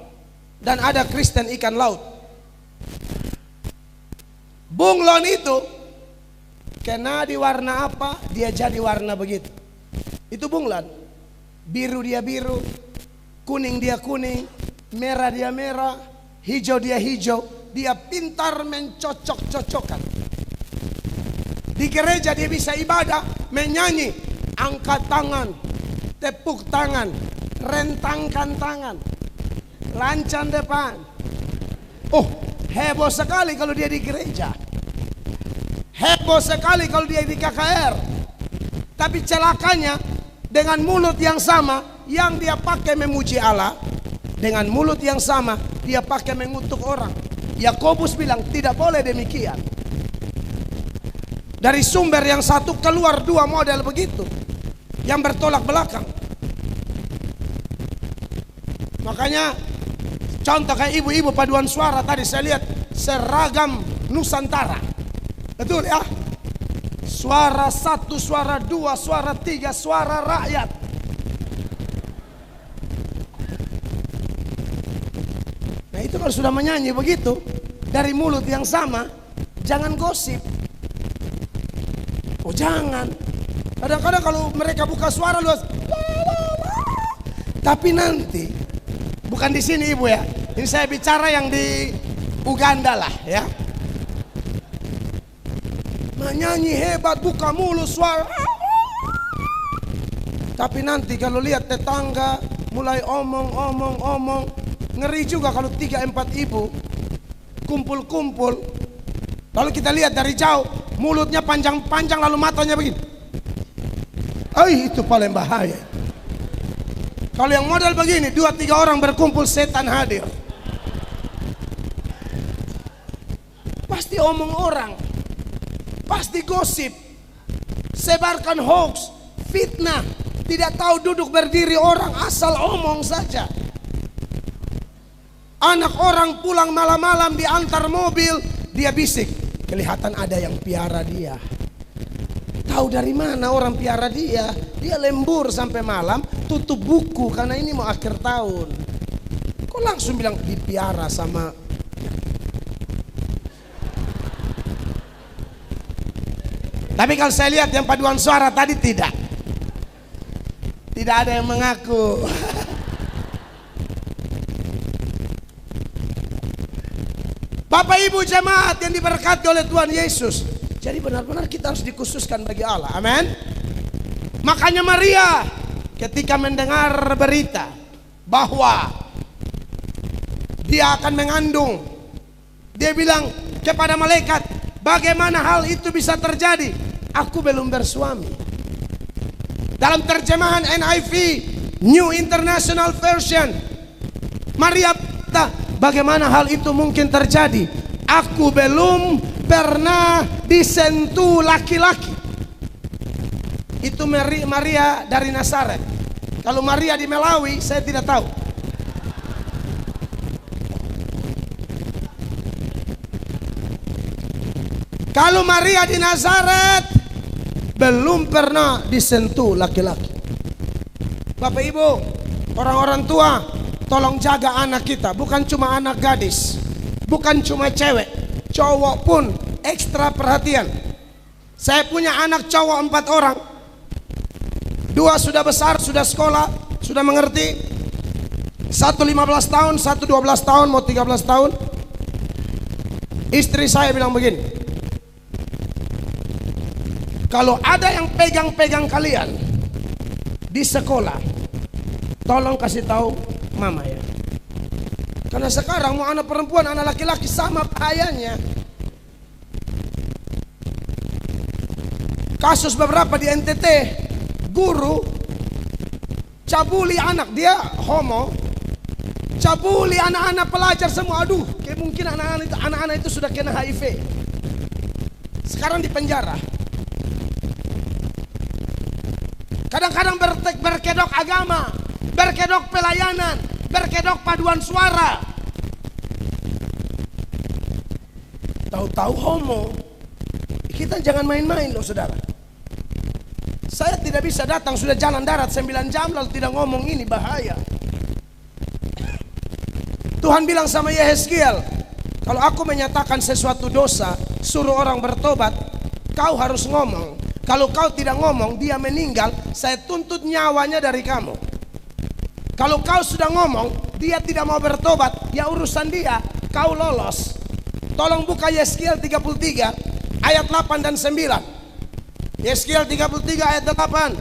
dan ada Kristen ikan laut. Bunglon itu kena di warna apa, dia jadi warna begitu. Itu bunglon. Biru dia biru, kuning dia kuning, merah dia merah, hijau dia hijau. Dia pintar mencocok-cocokkan. Di gereja dia bisa ibadah, menyanyi, angkat tangan, tepuk tangan, rentangkan tangan, lancang depan. Oh, heboh sekali kalau dia di gereja. Heboh sekali kalau dia di KKR. Tapi celakanya, dengan mulut yang sama yang dia pakai memuji Allah, dengan mulut yang sama dia pakai mengutuk orang. Yakobus bilang tidak boleh demikian. Dari sumber yang satu keluar 2 model begitu, yang bertolak belakang. Makanya contoh kayak ibu-ibu paduan suara tadi saya lihat seragam Nusantara. Betul ya? Suara 1, suara 2, suara 3, suara rakyat. Nah itu kalau sudah menyanyi begitu dari mulut yang sama, jangan gosip. Oh jangan. Kadang-kadang kalau mereka buka suara luas, tapi nanti bukan di sini ibu ya. Ini saya bicara yang di Uganda lah ya. Nyanyi hebat, buka mulut suara. Tapi nanti kalau lihat tetangga mulai omong, ngeri juga kalau 3-4 ibu kumpul-kumpul. Lalu kita lihat dari jauh, mulutnya panjang-panjang lalu matanya begini. Itu paling bahaya. Kalau yang model begini, 2-3 orang berkumpul, setan hadir. Pasti omong orang, pasti gosip, sebarkan hoax, fitnah. Tidak tahu duduk berdiri orang, asal omong saja. Anak orang pulang malam-malam diantar mobil, dia bisik, kelihatan ada yang piara dia. Tahu dari mana orang piara dia? Dia lembur sampai malam, tutup buku karena ini mau akhir tahun. Kok langsung bilang dipiara sama. Tapi kalau saya lihat yang paduan suara tadi tidak ada yang mengaku. Bapak Ibu jemaat yang diberkati oleh Tuhan Yesus. Jadi benar-benar kita harus dikhususkan bagi Allah. Amin. Makanya Maria ketika mendengar berita bahwa dia akan mengandung, dia bilang kepada malaikat, bagaimana hal itu bisa terjadi? Aku belum bersuami. Dalam terjemahan NIV, New International Version, Maria berkata, bagaimana hal itu mungkin terjadi? Aku belum pernah disentuh laki-laki. Itu Maria dari Nazaret. Kalau Maria di Melawi, saya tidak tahu. Kalau Maria di Nazaret belum pernah disentuh laki-laki. Bapak Ibu, orang-orang tua, tolong jaga anak kita. Bukan cuma anak gadis, bukan cuma cewek, cowok pun ekstra perhatian. Saya punya anak cowok 4 orang. 2 sudah besar, sudah sekolah, sudah mengerti. 1 15 tahun, 1 12 tahun, mau 13 tahun. Istri saya bilang begini, kalau ada yang pegang-pegang kalian di sekolah, tolong kasih tahu mama ya. Karena sekarang mau anak perempuan, anak laki-laki sama bahayanya. Kasus beberapa di NTT, guru cabuli anak, dia homo, cabuli anak-anak pelajar semua. Aduh, mungkin anak-anak itu sudah kena HIV. Sekarang di penjara. Kadang-kadang berkedok agama, berkedok pelayanan, berkedok paduan suara. Tahu-tahu homo. Kita jangan main-main loh saudara. Saya tidak bisa datang, sudah jalan darat 9 jam lalu tidak ngomong, ini bahaya. Tuhan bilang sama Yehezkiel, kalau aku menyatakan sesuatu dosa, suruh orang bertobat, kau harus ngomong. Kalau kau tidak ngomong, dia meninggal, saya tuntut nyawanya dari kamu. Kalau kau sudah ngomong, dia tidak mau bertobat, ya urusan dia, kau lolos. Tolong buka Yehezkiel 33 ayat 8 dan 9. Yehezkiel 33 ayat 8.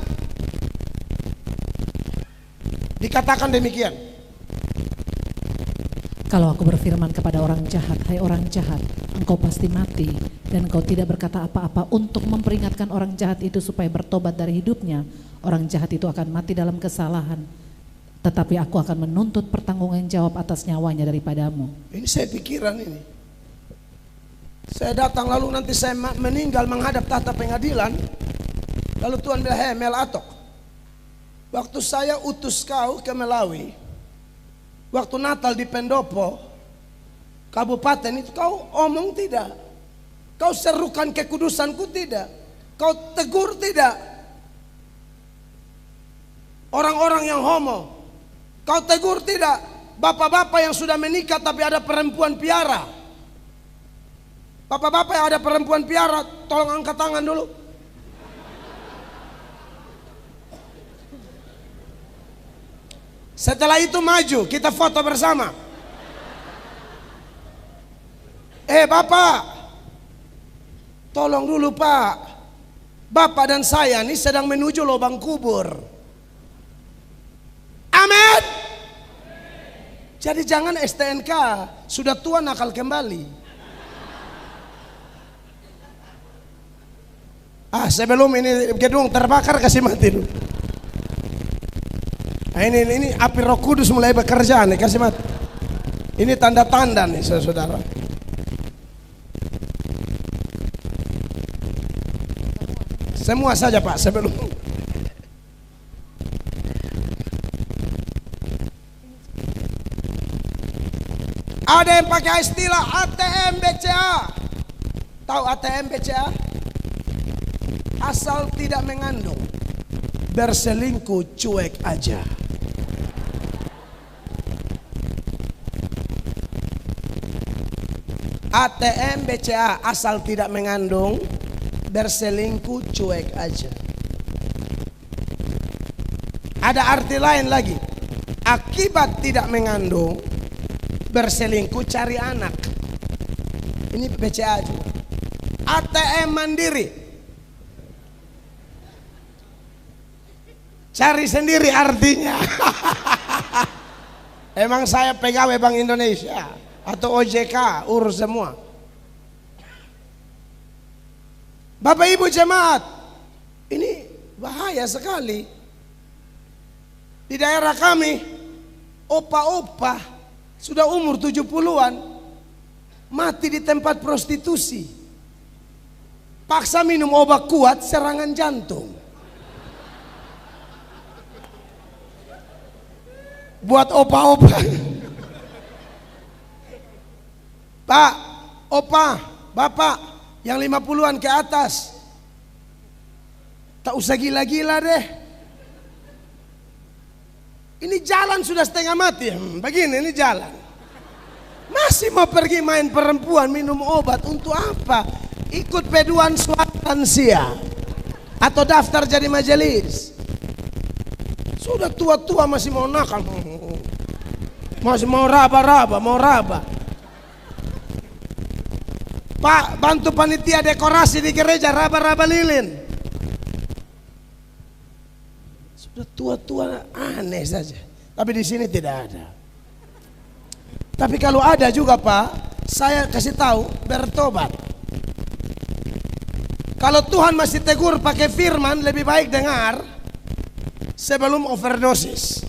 Dikatakan demikian. Kalau aku berfirman kepada orang jahat, hai orang jahat, engkau pasti mati, dan engkau tidak berkata apa-apa untuk memperingatkan orang jahat itu supaya bertobat dari hidupnya, orang jahat itu akan mati dalam kesalahan. Tetapi aku akan menuntut pertanggungan jawab atas nyawanya daripadamu. Ini saya pikiran ini. Saya datang lalu nanti saya meninggal menghadap tahta pengadilan. Lalu Tuhan bilang, hei Mel Atok, waktu saya utus kau ke Melawi, waktu Natal di Pendopo, kabupaten itu kau omong tidak? Kau serukan kekudusanku tidak? Kau tegur tidak? Orang-orang yang homo, kau tegur tidak? Bapak-bapak yang sudah menikah tapi ada perempuan piara. Bapak-bapak yang ada perempuan piara, tolong angkat tangan dulu. Setelah itu maju, kita foto bersama. Bapak, tolong dulu Pak. Bapak dan saya ini sedang menuju lubang kubur. Amin. Jadi jangan STNK, sudah tua nakal kembali. Sebelum ini gedung terbakar kasih mati dulu. Nah, ini api Roh Kudus mulai bekerja nih, kasih mati. Ini tanda-tanda nih saudara. Semua saja Pak sebelum. Ada yang pakai istilah ATM BCA. Tahu ATM BCA? Asal tidak mengandung, berselingkuh cuek aja. ATM BCA asal tidak mengandung, berselingkuh cuek aja. Ada arti lain lagi. Akibat tidak mengandung, berselingkuh cari anak. Ini BCA juga. ATM mandiri, cari sendiri artinya. Emang saya pegawai Bank Indonesia atau OJK, urus semua. Bapak Ibu jemaat, ini bahaya sekali. Di daerah kami, opa-opa sudah umur 70-an mati di tempat prostitusi. Paksa minum obat kuat serangan jantung. Buat opa-opa. Pak, opa, bapak yang 50-an ke atas, tak usah gila-gila deh. Ini jalan sudah setengah mati. Begini ini jalan. Masih mau pergi main perempuan, minum obat untuk apa? Ikut peduan lansia atau daftar jadi majelis. Sudah tua-tua masih mau nakal. Masih mau raba-raba, mau raba. Pak, bantu panitia dekorasi di gereja, raba-raba lilin. Sudah tua-tua aneh saja. Tapi di sini tidak ada. Tapi kalau ada juga Pak, saya kasih tahu bertobat. Kalau Tuhan masih tegur pakai firman, lebih baik dengar sebelum overdosis.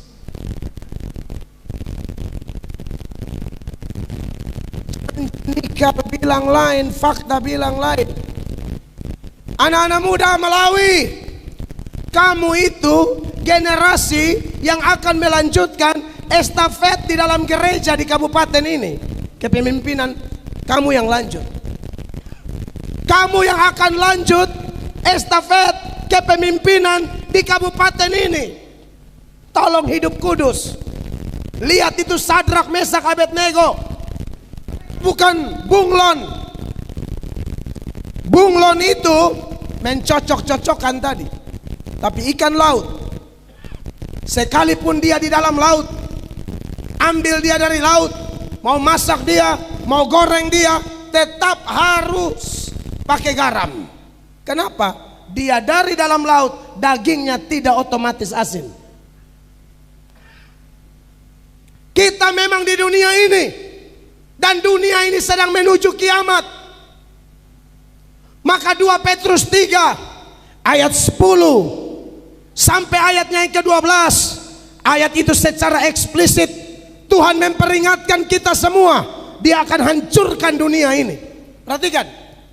Nikah bilang lain, fakta bilang lain. Anak-anak muda Malawi, kamu itu generasi yang akan melanjutkan estafet di dalam gereja di kabupaten ini. Kepemimpinan kamu yang lanjut. Kamu yang akan lanjut estafet kepemimpinan di kabupaten ini. Tolong hidup kudus. Lihat itu Sadrak, Mesak, Abednego. Bukan bunglon. Bunglon itu mencocok-cocokkan tadi. Tapi ikan laut, sekalipun dia di dalam laut, ambil dia dari laut, mau masak dia, mau goreng dia, tetap harus pakai garam. Kenapa? Dia dari dalam laut, dagingnya tidak otomatis asin. Kita memang di dunia ini, dan dunia ini sedang menuju kiamat. Maka 2 Petrus 3 ayat 10 sampai ayatnya yang ke-12, ayat itu secara eksplisit Tuhan memperingatkan kita semua, Dia akan hancurkan dunia ini. Perhatikan.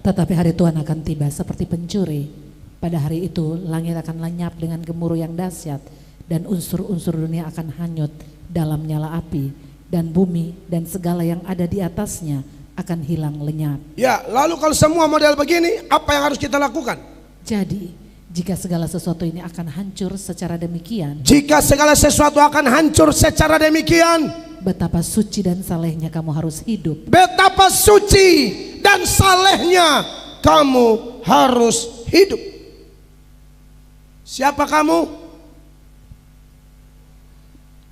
Tetapi hari Tuhan akan tiba seperti pencuri. Pada hari itu langit akan lenyap dengan gemuruh yang dahsyat, dan unsur-unsur dunia akan hanyut dalam nyala api, dan bumi dan segala yang ada di atasnya akan hilang lenyap. Ya, lalu kalau semua model begini, apa yang harus kita lakukan? Jadi, jika segala sesuatu ini akan hancur secara demikian, jika segala sesuatu akan hancur secara demikian, betapa suci dan salehnya kamu harus hidup. Betapa suci dan salehnya kamu harus hidup. Siapa kamu?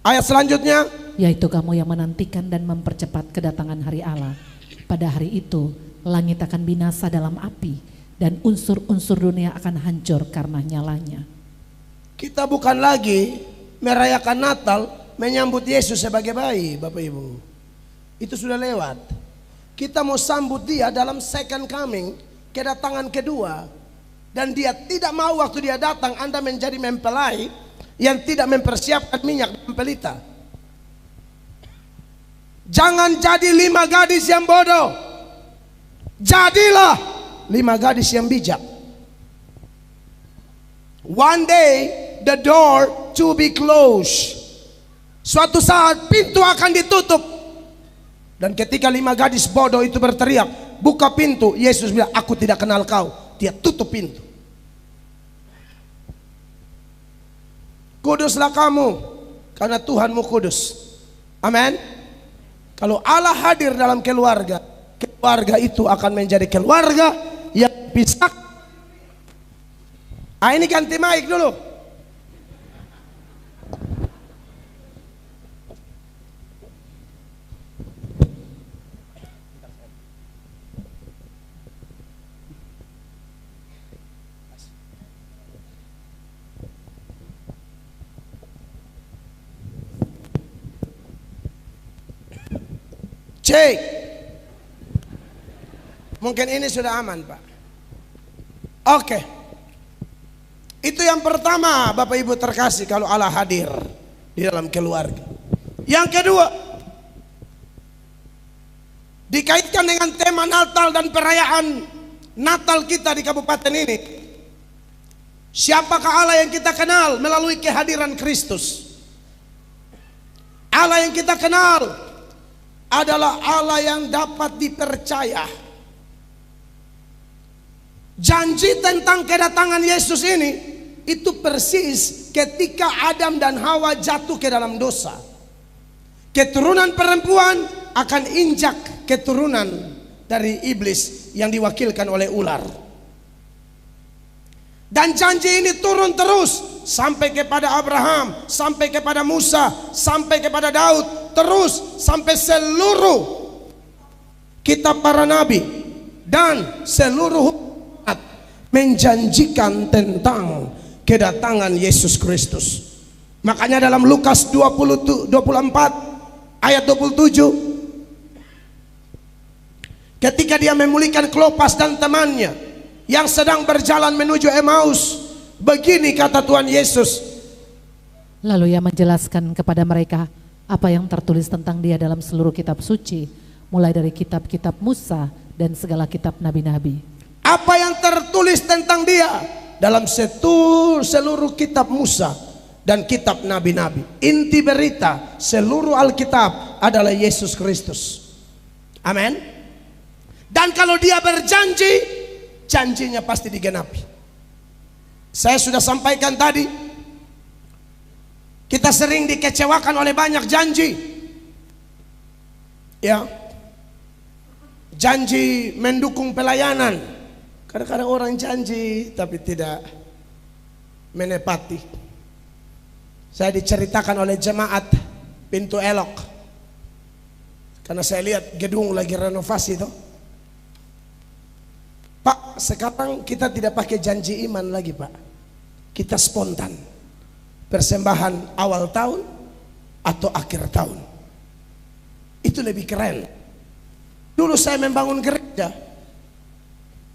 Ayat selanjutnya, yaitu kamu yang menantikan dan mempercepat kedatangan hari Allah. Pada hari itu langit akan binasa dalam api dan unsur-unsur dunia akan hancur karena nyalanya. kita bukan lagi merayakan Natal menyambut Yesus sebagai bayi, Bapak Ibu. Itu sudah lewat. Kita mau sambut dia dalam second coming, kedatangan kedua. Dan dia tidak mau waktu dia datang Anda menjadi mempelai yang tidak mempersiapkan minyak dan pelita. Jangan jadi 5 gadis yang bodoh. Jadilah 5 gadis yang bijak. One day the door to be closed. Suatu saat pintu akan ditutup. Dan ketika 5 gadis bodoh itu berteriak, buka pintu, Yesus bilang, aku tidak kenal kau. Dia tutup pintu. Kuduslah kamu karena Tuhanmu kudus. Amin. Kalau Allah hadir dalam keluarga, keluarga itu akan menjadi keluarga yang bisa. Ini ganti mic dulu. Cek. Mungkin ini sudah aman, Pak. Oke. Itu yang pertama, Bapak Ibu terkasih, kalau Allah hadir di dalam keluarga. Yang kedua, dikaitkan dengan tema Natal dan perayaan Natal kita di kabupaten ini. Siapakah Allah yang kita kenal melalui kehadiran Kristus? Allah yang kita kenal adalah Allah yang dapat dipercaya. Janji tentang kedatangan Yesus ini itu persis ketika Adam dan Hawa jatuh ke dalam dosa. Keturunan perempuan akan injak keturunan dari iblis yang diwakilkan oleh ular. Dan janji ini turun terus sampai kepada Abraham, sampai kepada Musa, sampai kepada Daud, terus sampai seluruh kitab para nabi dan seluruh umat menjanjikan tentang kedatangan Yesus Kristus. Makanya dalam Lukas 24 ayat 27, ketika dia memulihkan Klopas dan temannya yang sedang berjalan menuju Emmaus, begini kata Tuhan Yesus. Lalu ia menjelaskan kepada mereka apa yang tertulis tentang dia dalam seluruh kitab suci, mulai dari kitab-kitab Musa dan segala kitab nabi-nabi. Apa yang tertulis tentang dia dalam seluruh kitab Musa dan kitab nabi-nabi. Inti berita seluruh Alkitab adalah Yesus Kristus. Amin. Dan kalau dia berjanji, janjinya pasti digenapi. Saya sudah sampaikan tadi, kita sering dikecewakan oleh banyak janji. Ya, janji mendukung pelayanan. Kadang-kadang orang janji tapi tidak menepati. Saya diceritakan oleh jemaat Pintu Elok, karena saya lihat gedung lagi renovasi itu. Pak, sekarang kita tidak pakai janji iman lagi, Pak. Kita spontan. Persembahan awal tahun atau akhir tahun. Itu lebih keren. Dulu saya membangun gereja,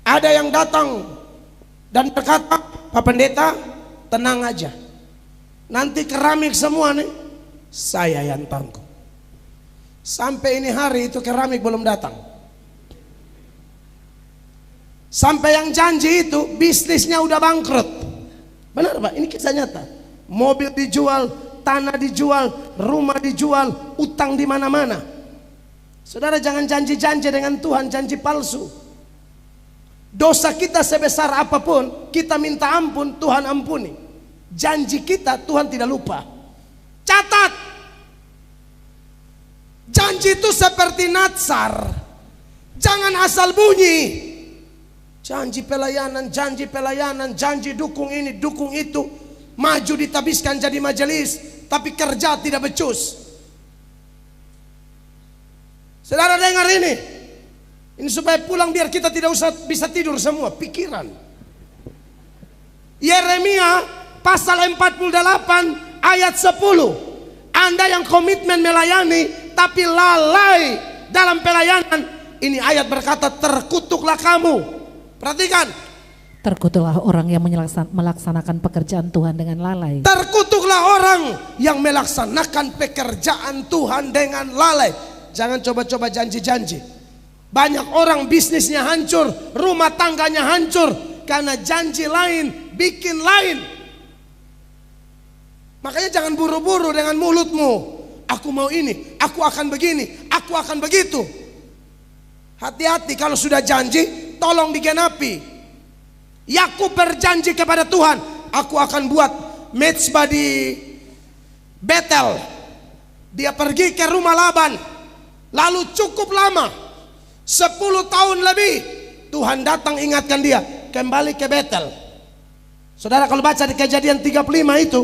ada yang datang dan berkata, Pak Pendeta, tenang aja, nanti keramik semua nih, saya yang tanggung. Sampai ini hari itu keramik belum datang. Sampai yang janji itu bisnisnya udah bangkrut. Benar, Pak, ini kisah nyata. Mobil dijual, tanah dijual, rumah dijual, utang di mana-mana. Saudara, jangan janji-janji dengan Tuhan, janji palsu. Dosa kita sebesar apapun, kita minta ampun, Tuhan ampuni. Janji kita Tuhan tidak lupa. Catat, janji itu seperti natsar, jangan asal bunyi. Janji pelayanan, janji dukung ini, dukung itu, maju ditabiskan jadi majelis, tapi kerja tidak becus. Saudara dengar ini. Ini supaya pulang biar kita tidak usah bisa tidur semua, pikiran. Yeremia pasal 48 ayat 10. Anda yang komitmen melayani tapi lalai dalam pelayanan, ini ayat berkata terkutuklah kamu. Perhatikan. Terkutuklah orang yang melaksanakan pekerjaan Tuhan dengan lalai. Terkutuklah orang yang melaksanakan pekerjaan Tuhan dengan lalai. Jangan coba-coba janji-janji. Banyak orang bisnisnya hancur, rumah tangganya hancur karena janji lain, bikin lain. Makanya jangan buru-buru dengan mulutmu. Aku mau ini, aku akan begini, aku akan begitu. Hati-hati kalau sudah janji, tolong digenapi. Yakub berjanji kepada Tuhan, aku akan buat mezbah di Betel. Dia pergi ke rumah Laban, lalu cukup lama, 10 tahun lebih. Tuhan datang ingatkan dia, kembali ke Betel. Saudara kalau baca di Kejadian 35 itu,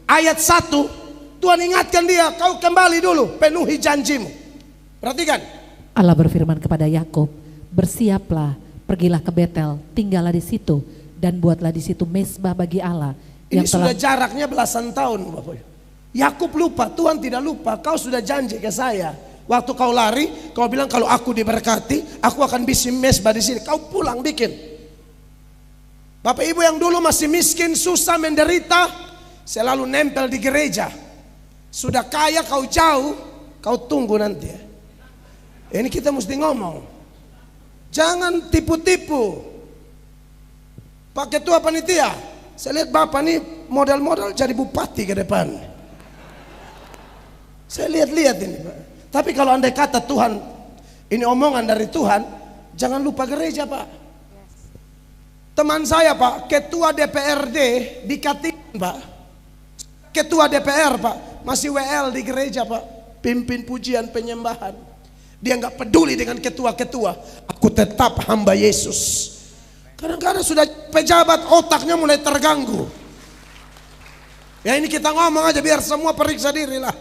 ayat 1, Tuhan ingatkan dia, kau kembali dulu, penuhi janjimu. Perhatikan. Allah berfirman kepada Yakub, bersiaplah, pergilah ke Betel, tinggallah di situ dan buatlah di situ mezbah bagi Allah. Ini sudah jaraknya belasan tahun, Bapak. Yakub lupa, Tuhan tidak lupa. Kau sudah janji ke saya. Waktu kau lari, kau bilang kalau aku diberkati, aku akan bikin mezbah di sini. Kau pulang bikin. Bapak Ibu yang dulu masih miskin, susah, menderita, selalu nempel di gereja. Sudah kaya kau jauh, kau tunggu nanti ya. Ini kita mesti ngomong. Jangan tipu-tipu. Pak Ketua Panitia, saya lihat Bapak nih modal-modal jadi bupati ke depan. Saya lihat-lihat ini Pak. Tapi kalau andai kata Tuhan, ini omongan dari Tuhan, jangan lupa gereja Pak. Teman saya Pak, Ketua DPRD di Katingan Pak. Ketua DPR Pak, masih WL di gereja Pak, pimpin pujian penyembahan. Dia nggak peduli dengan ketua-ketua. Aku tetap hamba Yesus. Kadang-kadang sudah pejabat otaknya mulai terganggu. Ya ini kita ngomong aja biar semua periksa diri lah.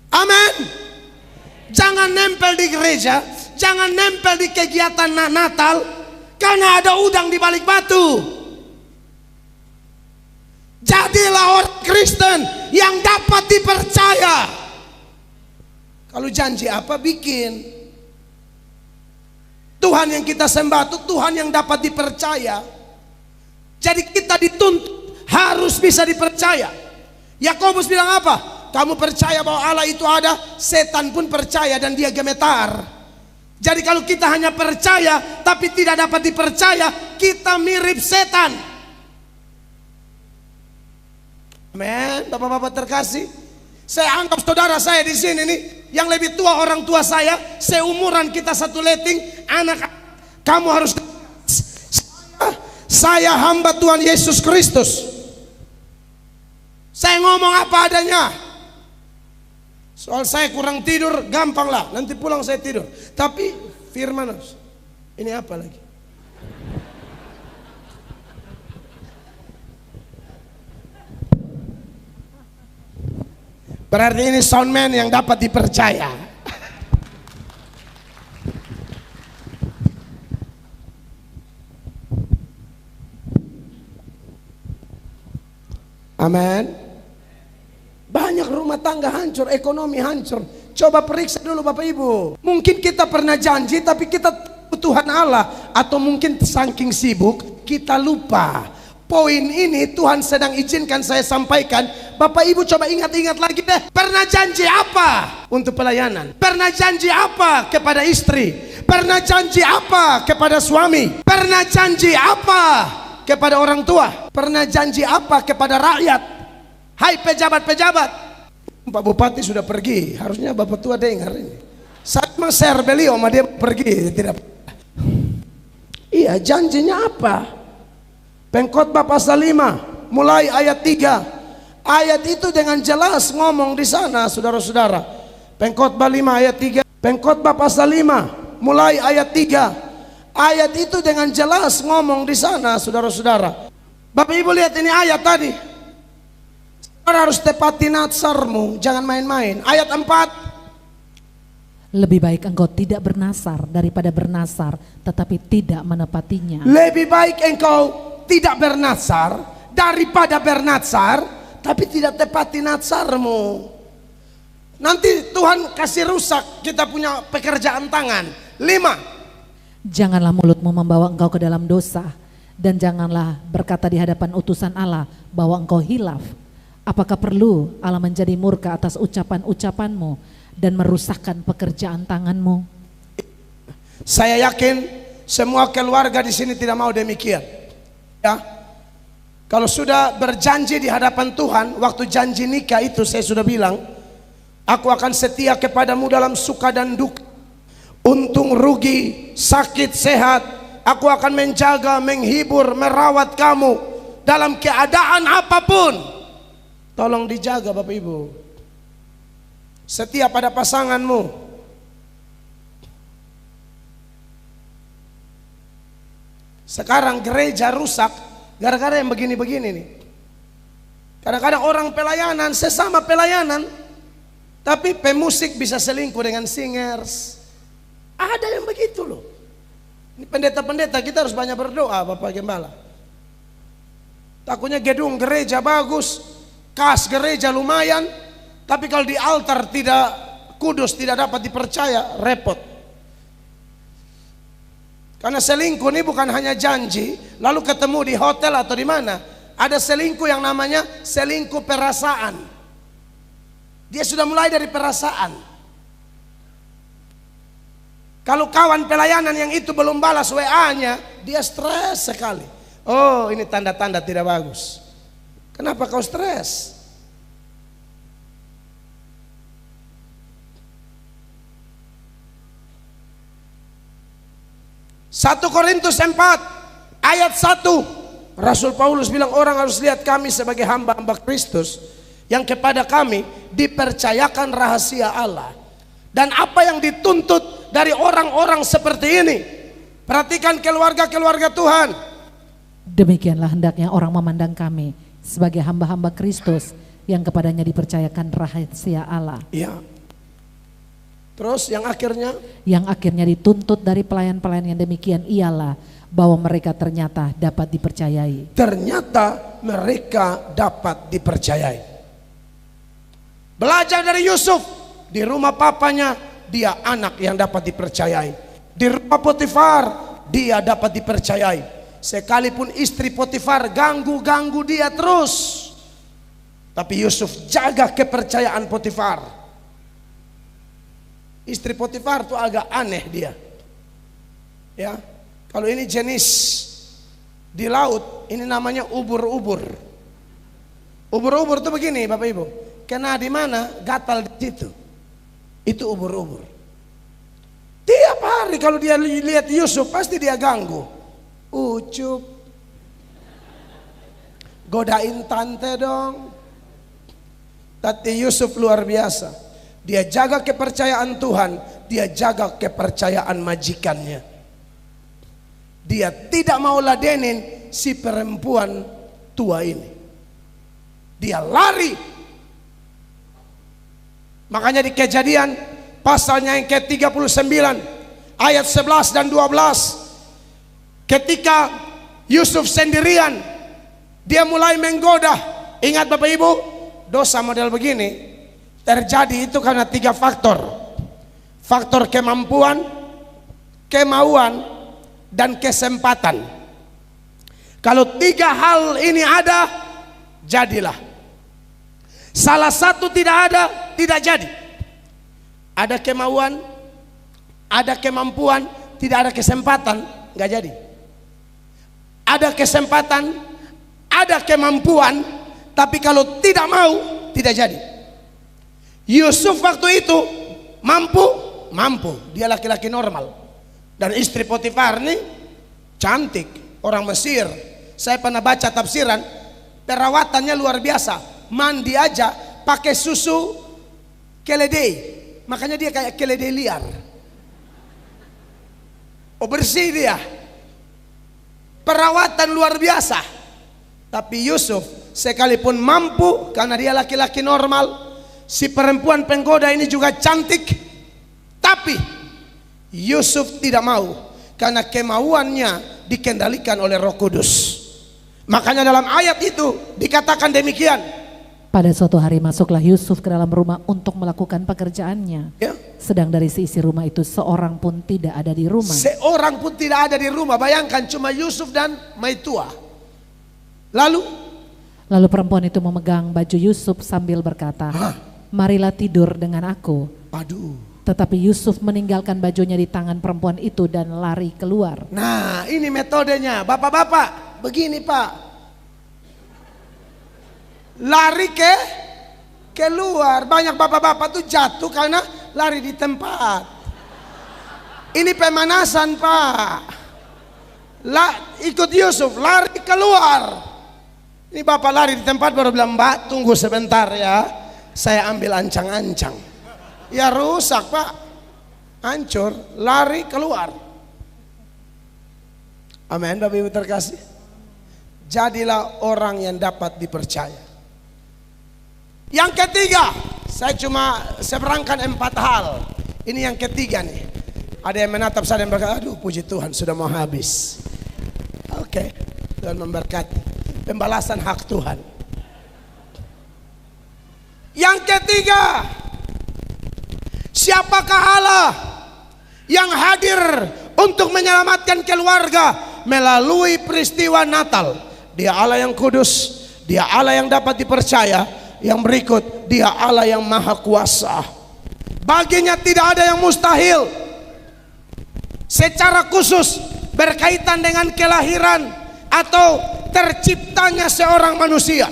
Amin. Jangan nempel di gereja, jangan nempel di kegiatan Natal, karena ada udang di balik batu. Jadilah orang Kristen yang dapat dipercaya. Kalau janji apa bikin. Tuhan yang kita sembah itu Tuhan yang dapat dipercaya. Jadi kita dituntut harus bisa dipercaya. Yakobus bilang apa? Kamu percaya bahwa Allah itu ada, setan pun percaya dan dia gemetar. Jadi kalau kita hanya percaya tapi tidak dapat dipercaya, kita mirip setan. Amin, Bapak-bapak terkasih. Saya anggap saudara saya di sini nih, yang lebih tua orang tua saya, seumuran kita satu letting, anak kamu harus. Saya hamba Tuhan Yesus Kristus. Saya ngomong apa adanya. Soal saya kurang tidur, gampang lah. Nanti pulang saya tidur. Tapi firman, ini apa lagi? Berarti ini soundman yang dapat dipercaya. Amin. Banyak rumah tangga hancur, ekonomi hancur. Coba periksa dulu Bapak Ibu. Mungkin kita pernah janji tapi kita Tuhan Allah, atau mungkin saking sibuk kita lupa. Poin ini Tuhan sedang izinkan saya sampaikan. Bapak Ibu coba ingat-ingat lagi deh. Pernah janji apa untuk pelayanan? Pernah janji apa kepada istri? Pernah janji apa kepada suami? Pernah janji apa kepada orang tua? Pernah janji apa kepada rakyat? Hai pejabat-pejabat. Pak Bupati sudah pergi. Harusnya Bapak Tua dengar ini. Saya share beliau sama dia pergi. Tidak. Iya, janjinya apa? Pengkhotbah pasal 5 mulai ayat 3. Ayat itu dengan jelas ngomong di sana saudara-saudara. Pengkhotbah 5 ayat 3. Pengkhotbah pasal 5 mulai ayat 3. Ayat itu dengan jelas ngomong di sana saudara-saudara. Bapak Ibu lihat ini ayat tadi. harus tepati natsarmu, jangan main-main. Ayat 4. Lebih baik engkau tidak bernasar daripada bernasar tetapi tidak menepatinya. Lebih baik engkau tidak bernasar daripada bernasar tapi tidak tepati natsarmu. Nanti Tuhan kasih rusak kita punya pekerjaan tangan. 5. Janganlah mulutmu membawa engkau ke dalam dosa, dan janganlah berkata di hadapan utusan Allah bahwa engkau hilaf. Apakah perlu Allah menjadi murka atas ucapan-ucapanmu dan merusakkan pekerjaan tanganmu? Saya yakin semua keluarga di sini tidak mau demikian. Ya, kalau sudah berjanji di hadapan Tuhan, waktu janji nikah itu saya sudah bilang, aku akan setia kepadamu dalam suka dan duka, untung rugi, sakit sehat. Aku akan menjaga, menghibur, merawat kamu dalam keadaan apapun. Tolong dijaga Bapak Ibu. Setia pada pasanganmu. Sekarang gereja rusak gara-gara yang begini-begini nih. Kadang-kadang orang pelayanan, sesama pelayanan, tapi pemusik bisa selingkuh dengan singers. Ada yang begitu loh. Ini pendeta-pendeta kita harus banyak berdoa Bapak Gembala. Takutnya gedung gereja bagus, kas gereja lumayan, tapi kalau di altar tidak kudus, tidak dapat dipercaya, repot. Karena selingkuh ini bukan hanya janji, lalu ketemu di hotel atau di mana. Ada selingkuh yang namanya selingkuh perasaan. Dia sudah mulai dari perasaan. Kalau kawan pelayanan yang itu belum balas WA-nya, dia stres sekali. Oh, ini tanda-tanda tidak bagus. Kenapa kau stres? Satu Korintus 4 ayat 1, Rasul Paulus bilang orang harus lihat kami sebagai hamba-hamba Kristus yang kepada kami dipercayakan rahasia Allah. Dan apa yang dituntut dari orang-orang seperti ini, perhatikan keluarga-keluarga Tuhan. Demikianlah hendaknya orang memandang kami sebagai hamba-hamba Kristus yang kepadanya dipercayakan rahasia Allah. Ya. Terus yang akhirnya? Yang akhirnya dituntut dari pelayan-pelayan yang demikian ialah bahwa mereka ternyata dapat dipercayai. Ternyata mereka dapat dipercayai. Belajar dari Yusuf, di rumah papanya dia anak yang dapat dipercayai. Di rumah Potifar dia dapat dipercayai. Sekalipun istri Potifar ganggu dia terus, tapi Yusuf jaga kepercayaan Potifar. Istri Potifar tuh agak aneh dia. Ya, kalau ini jenis di laut, ini namanya ubur-ubur. Ubur-ubur tuh begini Bapak Ibu, kena di mana gatal di situ. Itu ubur-ubur. Tiap hari kalau dia lihat Yusuf pasti dia ganggu. Ucup, godain tante dong. Tapi Yusuf luar biasa. Dia jaga kepercayaan Tuhan, dia jaga kepercayaan majikannya. Dia tidak mau ladenin si perempuan tua ini. Dia lari. Makanya di Kejadian pasalnya yang ke-39 ayat 11 dan 12, ketika Yusuf sendirian, dia mulai menggoda. Ingat Bapak Ibu, dosa model begini terjadi itu karena 3 faktor. Faktor kemampuan, kemauan, dan kesempatan. Kalau 3 hal ini ada, jadilah. Salah satu tidak ada, tidak jadi. Ada kemauan, ada kemampuan, tidak ada kesempatan, nggak jadi. Ada kesempatan, ada kemampuan, tapi kalau tidak mau, tidak jadi. Yusuf waktu itu mampu, dia laki-laki normal. Dan istri Potifar nih cantik, orang Mesir. Saya pernah baca tafsiran, perawatannya luar biasa. Mandi aja pakai susu keledai, makanya dia kayak keledai liar. Oh, bersih dia, perawatan luar biasa. Tapi Yusuf sekalipun mampu karena dia laki-laki normal, si perempuan penggoda ini juga cantik, tapi Yusuf tidak mau karena kemauannya dikendalikan oleh Roh Kudus. Makanya dalam ayat itu dikatakan demikian. Pada suatu hari masuklah Yusuf ke dalam rumah untuk melakukan pekerjaannya. Ya. Sedang dari seisi rumah itu seorang pun tidak ada di rumah. Seorang pun tidak ada di rumah. Bayangkan cuma Yusuf dan Maitua. Lalu perempuan itu memegang baju Yusuf sambil berkata, marilah tidur dengan aku. Aduh. Tetapi Yusuf meninggalkan bajunya di tangan perempuan itu dan lari keluar. Nah, ini metodenya. Bapak-bapak, begini Pak. Lari keluar. Banyak bapak-bapak tuh jatuh karena lari di tempat. Ini pemanasan Pak. Ikut Yusuf, lari keluar. Ini bapak lari di tempat baru bilang, Mbak tunggu sebentar ya, saya ambil ancang-ancang. Ya rusak Pak, hancur, lari keluar. Amin Bapak Ibu terkasih. Jadilah orang yang dapat dipercaya. Yang ketiga, saya berangkan 4 hal. Ini yang ketiga nih. Ada yang menatap saya dan berkata, aduh puji Tuhan sudah mau habis. Oke, Tuhan memberkati. Pembalasan hak Tuhan. Yang ketiga, siapakah Allah yang hadir untuk menyelamatkan keluarga melalui peristiwa Natal? Dia Allah yang kudus, dia Allah yang dapat dipercaya. Yang berikut, dia Allah yang maha kuasa. Baginya tidak ada yang mustahil. Secara khusus berkaitan dengan kelahiran atau terciptanya seorang manusia.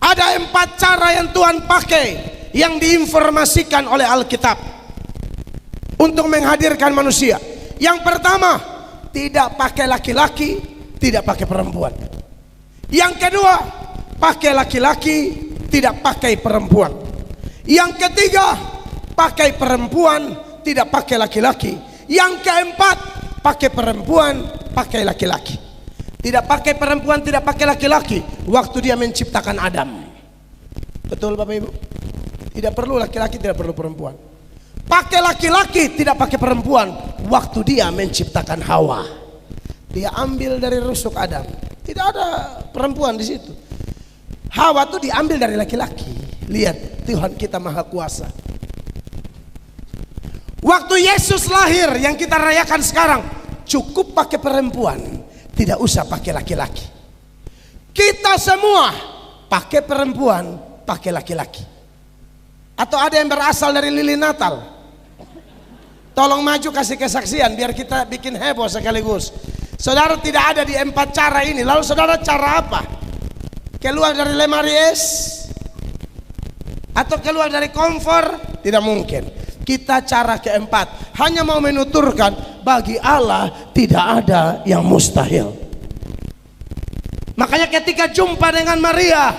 Ada 4 cara yang Tuhan pakai yang diinformasikan oleh Alkitab untuk menghadirkan manusia. Yang pertama, tidak pakai laki-laki, tidak pakai perempuan. Yang kedua, pakai laki-laki, tidak pakai perempuan. Yang ketiga, pakai perempuan, tidak pakai laki-laki. Yang keempat, pakai perempuan, pakai laki-laki. Tidak pakai perempuan, tidak pakai laki-laki waktu dia menciptakan Adam. Betul Bapak Ibu? Tidak perlu laki-laki, tidak perlu perempuan. Pakai laki-laki, tidak pakai perempuan waktu dia menciptakan Hawa. Dia ambil dari rusuk Adam. Tidak ada perempuan di situ. Hawa itu diambil dari laki-laki. Lihat, Tuhan kita maha kuasa. Waktu Yesus lahir yang kita rayakan sekarang, cukup pakai perempuan, tidak usah pakai laki-laki. Kita semua pakai perempuan, pakai laki-laki. Atau ada yang berasal dari lilin Natal? Tolong maju kasih kesaksian biar kita bikin heboh sekaligus. Saudara tidak ada di 4 cara ini. Lalu saudara cara apa? Keluar dari lemari es atau keluar dari kompor? Tidak mungkin. Kita cara keempat hanya mau menuturkan bagi Allah tidak ada yang mustahil. Makanya ketika jumpa dengan Maria,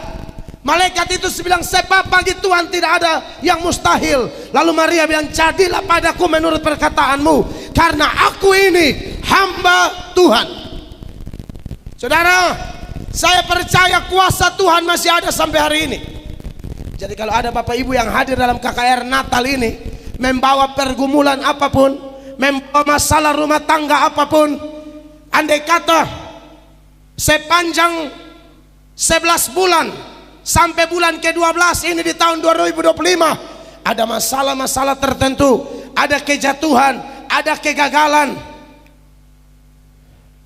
malaikat itu bilang, sebab bagi Tuhan tidak ada yang mustahil. Lalu Maria bilang, jadilah padaku menurut perkataanmu, karena aku ini hamba Tuhan. Saudara, saya percaya kuasa Tuhan masih ada sampai hari ini. Jadi kalau ada Bapak Ibu yang hadir dalam KKR Natal ini, membawa pergumulan apapun, membawa masalah rumah tangga apapun, andai kata sepanjang 11 bulan sampai bulan ke-12 ini di tahun 2025 ada masalah-masalah tertentu, ada kejatuhan, ada kegagalan,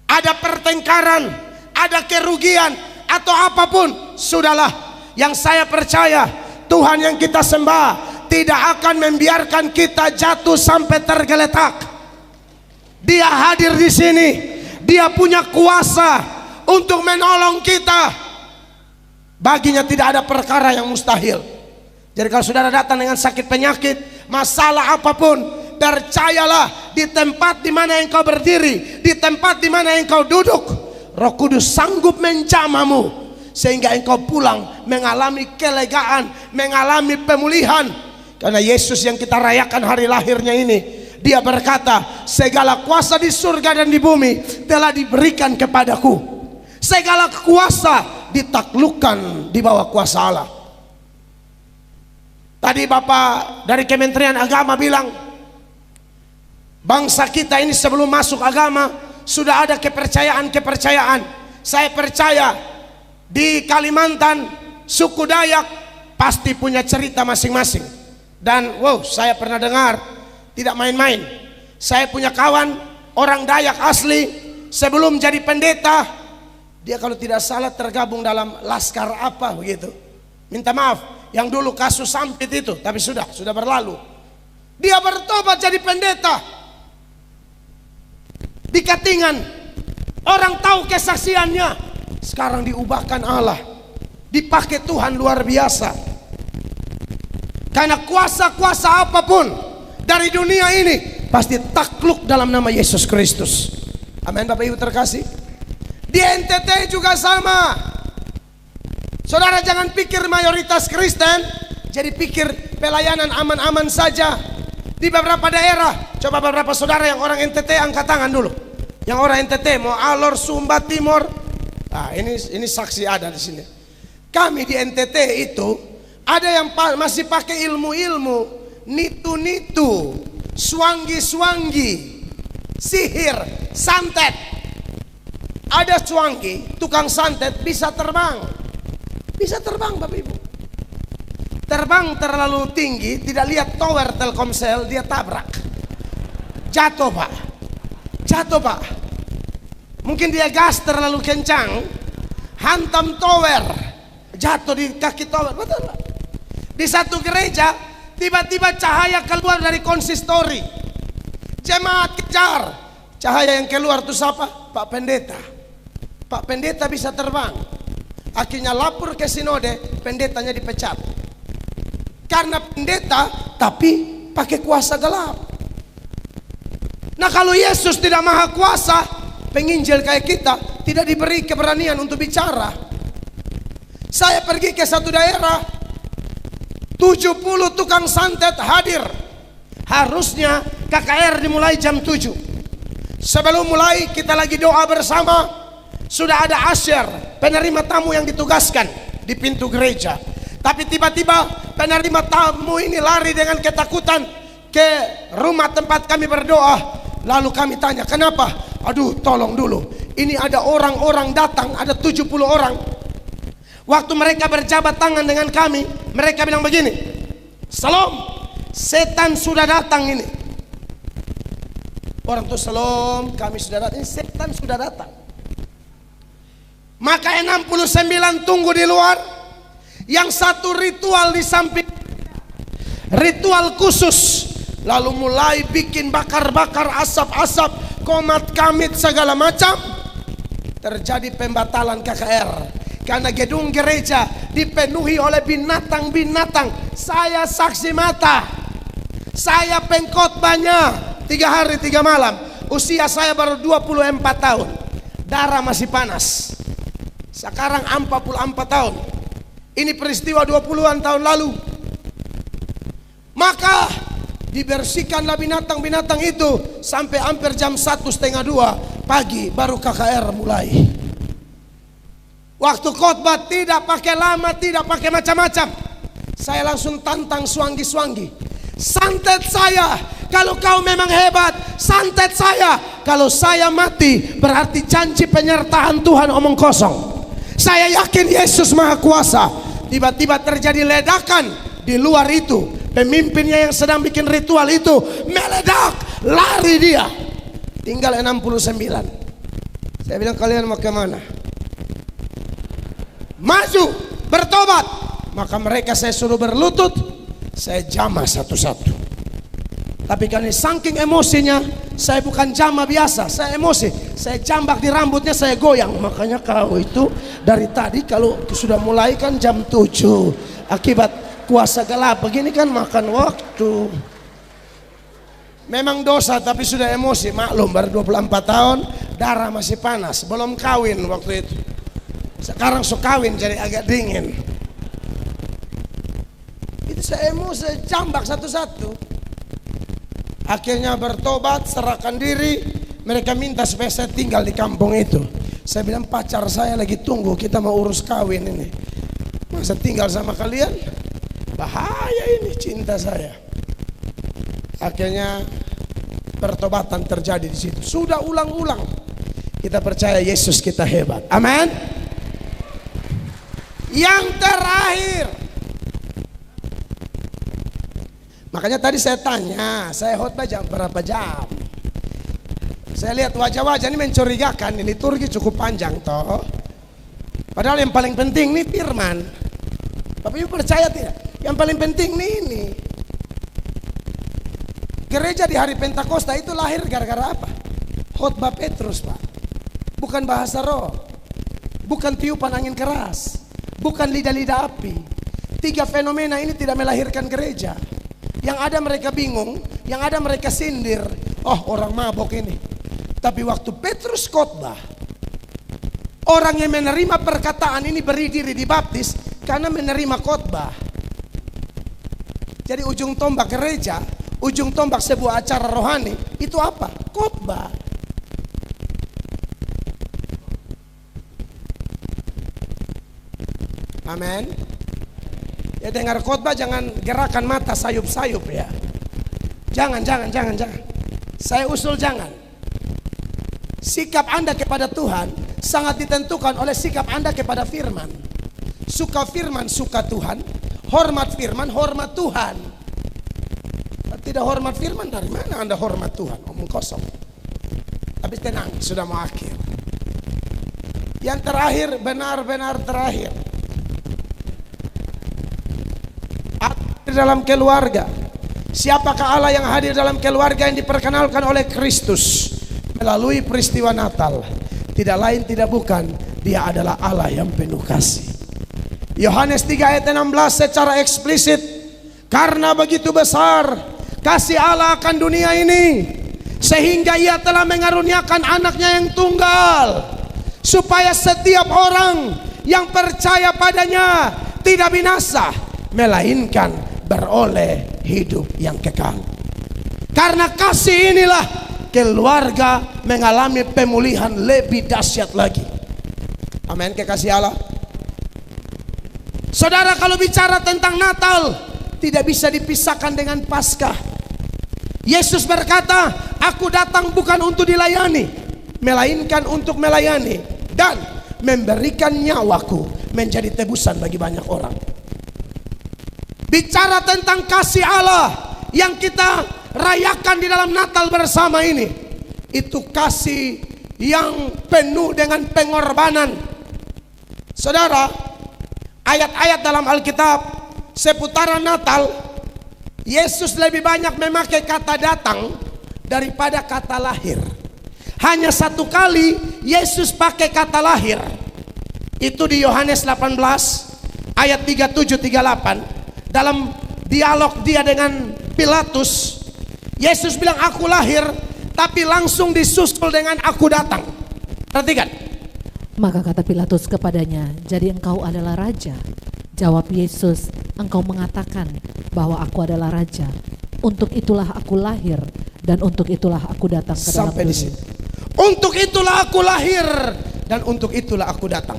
ada pertengkaran, ada kerugian atau apapun, sudahlah, yang saya percaya Tuhan yang kita sembah tidak akan membiarkan kita jatuh sampai tergeletak. Dia hadir di sini, dia punya kuasa untuk menolong kita. Baginya tidak ada perkara yang mustahil. Jadi kalau saudara datang dengan sakit penyakit, masalah apapun, percayalah di tempat di mana engkau berdiri, di tempat di mana engkau duduk, Roh Kudus sanggup menjamamu sehingga engkau pulang mengalami kelegaan, mengalami pemulihan. Karena Yesus yang kita rayakan hari lahirnya ini, dia berkata, segala kuasa di surga dan di bumi telah diberikan kepadaku. Segala kuasa ditaklukkan di bawah kuasa Allah. Tadi Bapak dari Kementerian Agama bilang, bangsa kita ini sebelum masuk agama sudah ada kepercayaan. Saya percaya di Kalimantan, suku Dayak pasti punya cerita masing-masing. Dan wow, saya pernah dengar, tidak main-main. Saya punya kawan orang Dayak asli, sebelum jadi pendeta, dia kalau tidak salah tergabung dalam laskar apa begitu. Minta maaf, yang dulu kasus Sampit itu, tapi sudah berlalu. Dia bertobat jadi pendeta di Katingan. Orang tahu kesaksiannya. Sekarang diubahkan Allah, dipakai Tuhan luar biasa. Karena kuasa-kuasa apapun dari dunia ini pasti takluk dalam nama Yesus Kristus. Amin Bapak Ibu terkasih. Di NTT juga sama. Saudara jangan pikir mayoritas Kristen, jadi pikir pelayanan aman-aman saja. Di beberapa daerah, coba beberapa saudara yang orang NTT angkat tangan dulu. Yang orang NTT mau Alor, Sumba, Timur. Nah, ini saksi ada di sini. Kami di NTT itu ada yang masih pakai ilmu-ilmu nitu-nitu, swangi-swangi, sihir, santet. Ada swangi, tukang santet bisa terbang. Bisa terbang Bapak Ibu. Terbang terlalu tinggi, tidak lihat tower Telkomsel, dia tabrak. Jatuh Pak. Mungkin dia gas terlalu kencang, hantam tower, jatuh di kaki tower. Betul Pak. Di satu gereja tiba-tiba cahaya keluar dari konsistori. Jemaat kejar. Cahaya yang keluar itu siapa? Pak Pendeta. Pak Pendeta bisa terbang. Akhirnya lapor ke sinode, pendetanya dipecat. Karena pendeta tapi pakai kuasa gelap. Nah kalau Yesus tidak maha kuasa, penginjil kayak kita tidak diberi keberanian untuk bicara. Saya pergi ke satu daerah, 70 tukang santet hadir. Harusnya KKR dimulai jam 7. Sebelum mulai kita lagi doa bersama. Sudah ada asher, penerima tamu yang ditugaskan di pintu gereja. Tapi tiba-tiba penerima tamu ini lari dengan ketakutan ke rumah tempat kami berdoa. Lalu kami tanya, kenapa? Aduh, tolong dulu. Ini ada orang-orang datang, ada 70 orang. Waktu mereka berjabat tangan dengan kami, mereka bilang begini, "Salam, setan sudah datang ini." Orang tuh salam, kami sudah datang, ini setan sudah datang. Maka 69 tunggu di luar. Yang satu ritual di samping, ritual khusus. Lalu mulai bikin bakar-bakar, asap-asap, komat kamit segala macam. Terjadi pembatalan KKR karena gedung gereja dipenuhi oleh binatang-binatang. Saya saksi mata. Saya pengkhotbahnya 3 hari 3 malam. Usia saya baru 24 tahun. Darah masih panas. Sekarang 44 tahun. Ini peristiwa 20-an tahun lalu. Maka dibersihkanlah binatang-binatang itu sampai hampir jam 1:30 pagi baru KKR mulai. Waktu khotbah tidak pakai lama, tidak pakai macam-macam. Saya langsung tantang swangi-swangi. Santet saya, kalau kau memang hebat, santet saya. Kalau saya mati berarti janji penyertaan Tuhan omong kosong. Saya yakin Yesus maha kuasa. Tiba-tiba terjadi ledakan di luar itu. Pemimpinnya yang sedang bikin ritual itu meledak, lari dia. Tinggal 69. Saya bilang, kalian mau kemana? Maju, bertobat. Maka mereka saya suruh berlutut, saya jamah satu-satu. Tapi karena saking emosinya, saya bukan jamah biasa, saya emosi. Saya jambak di rambutnya, saya goyang. Makanya kau itu dari tadi kalau sudah mulai kan jam 7. Akibat kuasa gelap begini kan makan waktu. Memang dosa tapi sudah emosi. Maklum baru 24 tahun, darah masih panas, belum kawin waktu itu. Sekarang so kawin jadi agak dingin. Itu saya emosi, saya jambak satu-satu. Akhirnya bertobat, serahkan diri. Mereka minta supaya saya tinggal di kampung itu. Saya bilang pacar saya lagi tunggu, kita mau urus kawin ini. Masa tinggal sama kalian? Bahaya ini cinta saya. Akhirnya pertobatan terjadi di situ. Sudah ulang-ulang. Kita percaya Yesus kita hebat. Amin. Yang terakhir. Makanya tadi saya tanya, saya khotbah jam berapa jam? Saya lihat wajah-wajah ini mencurigakan, ini liturgi cukup panjang toh. Padahal yang paling penting nih firman. Bapak Ibu percaya tidak? Yang paling penting nih ini. Gereja di hari Pentakosta itu lahir gara-gara apa? Khotbah Petrus, Pak. Bukan bahasa roh. Bukan tiupan angin keras. Bukan lidah-lidah api. 3 fenomena ini tidak melahirkan gereja. Yang ada mereka bingung, yang ada mereka sindir. Oh, orang mabok ini. Tapi waktu Petrus khotbah, orang yang menerima perkataan ini berdiri dibaptis karena menerima khotbah. Jadi ujung tombak gereja, ujung tombak sebuah acara rohani itu apa? Khotbah. Amin. Ya dengar khotbah jangan gerakan mata sayup-sayup ya. Jangan. Saya usul jangan. Sikap Anda kepada Tuhan sangat ditentukan oleh sikap Anda kepada firman. Suka firman, suka Tuhan. Hormat firman, hormat Tuhan. Tidak hormat firman, dari mana Anda hormat Tuhan? Omong kosong. Tapi tenang, sudah mau akhir. Yang terakhir, benar-benar terakhir. Di dalam keluarga. Siapakah Allah yang hadir dalam keluarga yang diperkenalkan oleh Kristus melalui peristiwa Natal? Tidak lain tidak bukan, Dia adalah Allah yang penuh kasih. Yohanes 3 ayat 16 secara eksplisit, karena begitu besar kasih Allah akan dunia ini sehingga Ia telah mengaruniakan anaknya yang tunggal, supaya setiap orang yang percaya padanya tidak binasa, melainkan beroleh hidup yang kekal. Karena kasih inilah keluarga mengalami pemulihan lebih dahsyat lagi. Amin, kekasih Allah. Saudara, kalau bicara tentang Natal tidak bisa dipisahkan dengan Paskah. Yesus berkata, aku datang bukan untuk dilayani, melainkan untuk melayani dan memberikan nyawaku menjadi tebusan bagi banyak orang. Bicara tentang kasih Allah yang kita rayakan di dalam Natal bersama ini, itu kasih yang penuh dengan pengorbanan. Saudara, ayat-ayat dalam Alkitab seputaran Natal, Yesus lebih banyak memakai kata datang daripada kata lahir. Hanya satu kali Yesus pakai kata lahir. Itu di Yohanes 18 ayat 37-38. Dalam dialog dia dengan Pilatus, Yesus bilang aku lahir, tapi langsung disusul dengan aku datang. Perhatikan. Maka kata Pilatus kepadanya, jadi engkau adalah raja? Jawab Yesus, engkau mengatakan bahwa aku adalah raja. Untuk itulah aku lahir dan untuk itulah aku datang ke dalam Sampai dunia. di sini. Untuk itulah aku lahir dan untuk itulah aku datang.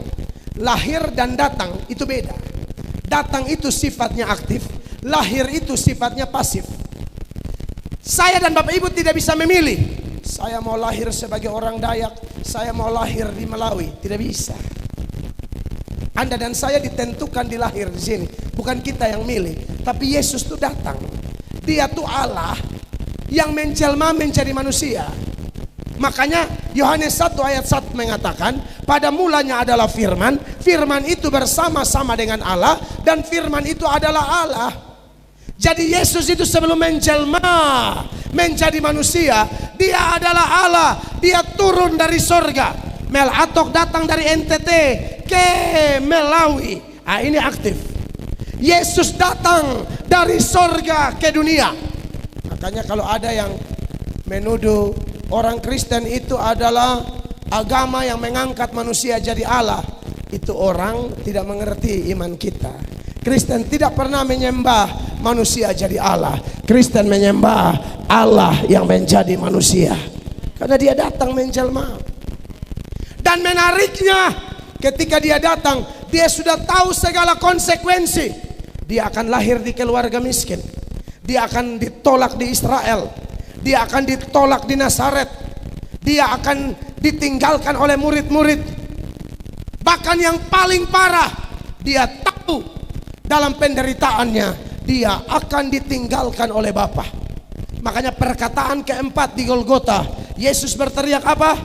Lahir dan datang itu beda. Datang itu sifatnya aktif, lahir itu sifatnya pasif. Saya dan Bapak Ibu tidak bisa memilih. Saya mau lahir sebagai orang Dayak, saya mau lahir di Melawi, tidak bisa. Anda dan saya ditentukan di lahir di sini, bukan kita yang milih. Tapi Yesus itu datang. Dia tuh Allah yang menjelma menjadi manusia. Makanya Yohanes 1 ayat 1 mengatakan, pada mulanya adalah firman, firman itu bersama-sama dengan Allah, dan firman itu adalah Allah. Jadi Yesus itu sebelum menjelma menjadi manusia, dia adalah Allah. Dia turun dari sorga. Melatok datang dari NTT ke Melawi. Ini aktif. Yesus datang dari sorga ke dunia. Makanya kalau ada yang menuduh orang Kristen itu adalah agama yang mengangkat manusia jadi Allah, itu orang tidak mengerti iman kita. Kristen tidak pernah menyembah manusia jadi Allah. Kristen menyembah Allah yang menjadi manusia, karena dia datang menjelma. Dan Dan menariknya, ketika dia datang, dia sudah tahu segala konsekuensi. Dia akan lahir di keluarga miskin. Dia akan ditolak di Israel. Dia akan ditolak di Nazaret. Dia akan ditinggalkan oleh murid-murid. Bahkan yang paling parah, dia tahu dalam penderitaannya dia akan ditinggalkan oleh Bapa. Makanya perkataan keempat di Golgota, Yesus berteriak apa?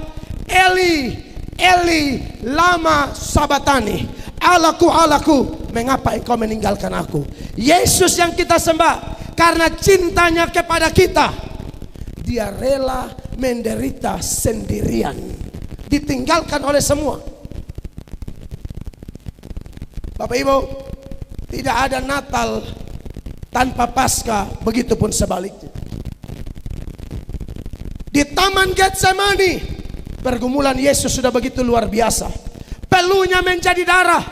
Eli, Eli, lama sabatani. Allahku, Allahku, mengapa engkau meninggalkan aku? Yesus yang kita sembah, karena cintanya kepada kita, dia rela menderita sendirian, ditinggalkan oleh semua. Bapak Ibu, tidak ada Natal tanpa Paskah, begitupun sebaliknya. Di Taman Getsemani, pergumulan Yesus sudah begitu luar biasa. Peluhnya menjadi darah.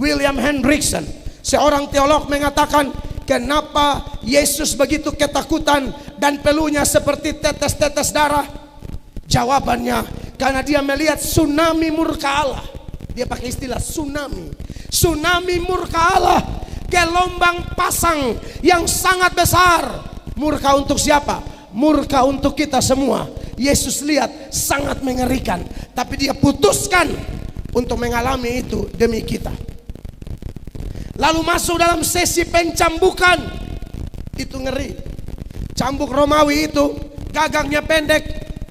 William Hendrickson, seorang teolog, mengatakan, kenapa Yesus begitu ketakutan dan peluhnya seperti tetes-tetes darah? Jawabannya, karena dia melihat tsunami murka Allah. Dia pakai istilah tsunami. Tsunami murka Allah, gelombang pasang yang sangat besar. Murka untuk siapa? Murka untuk kita semua. Yesus lihat sangat mengerikan, tapi dia putuskan untuk mengalami itu demi kita. Lalu masuk dalam sesi pencambukan. Itu ngeri. Cambuk Romawi itu gagangnya pendek,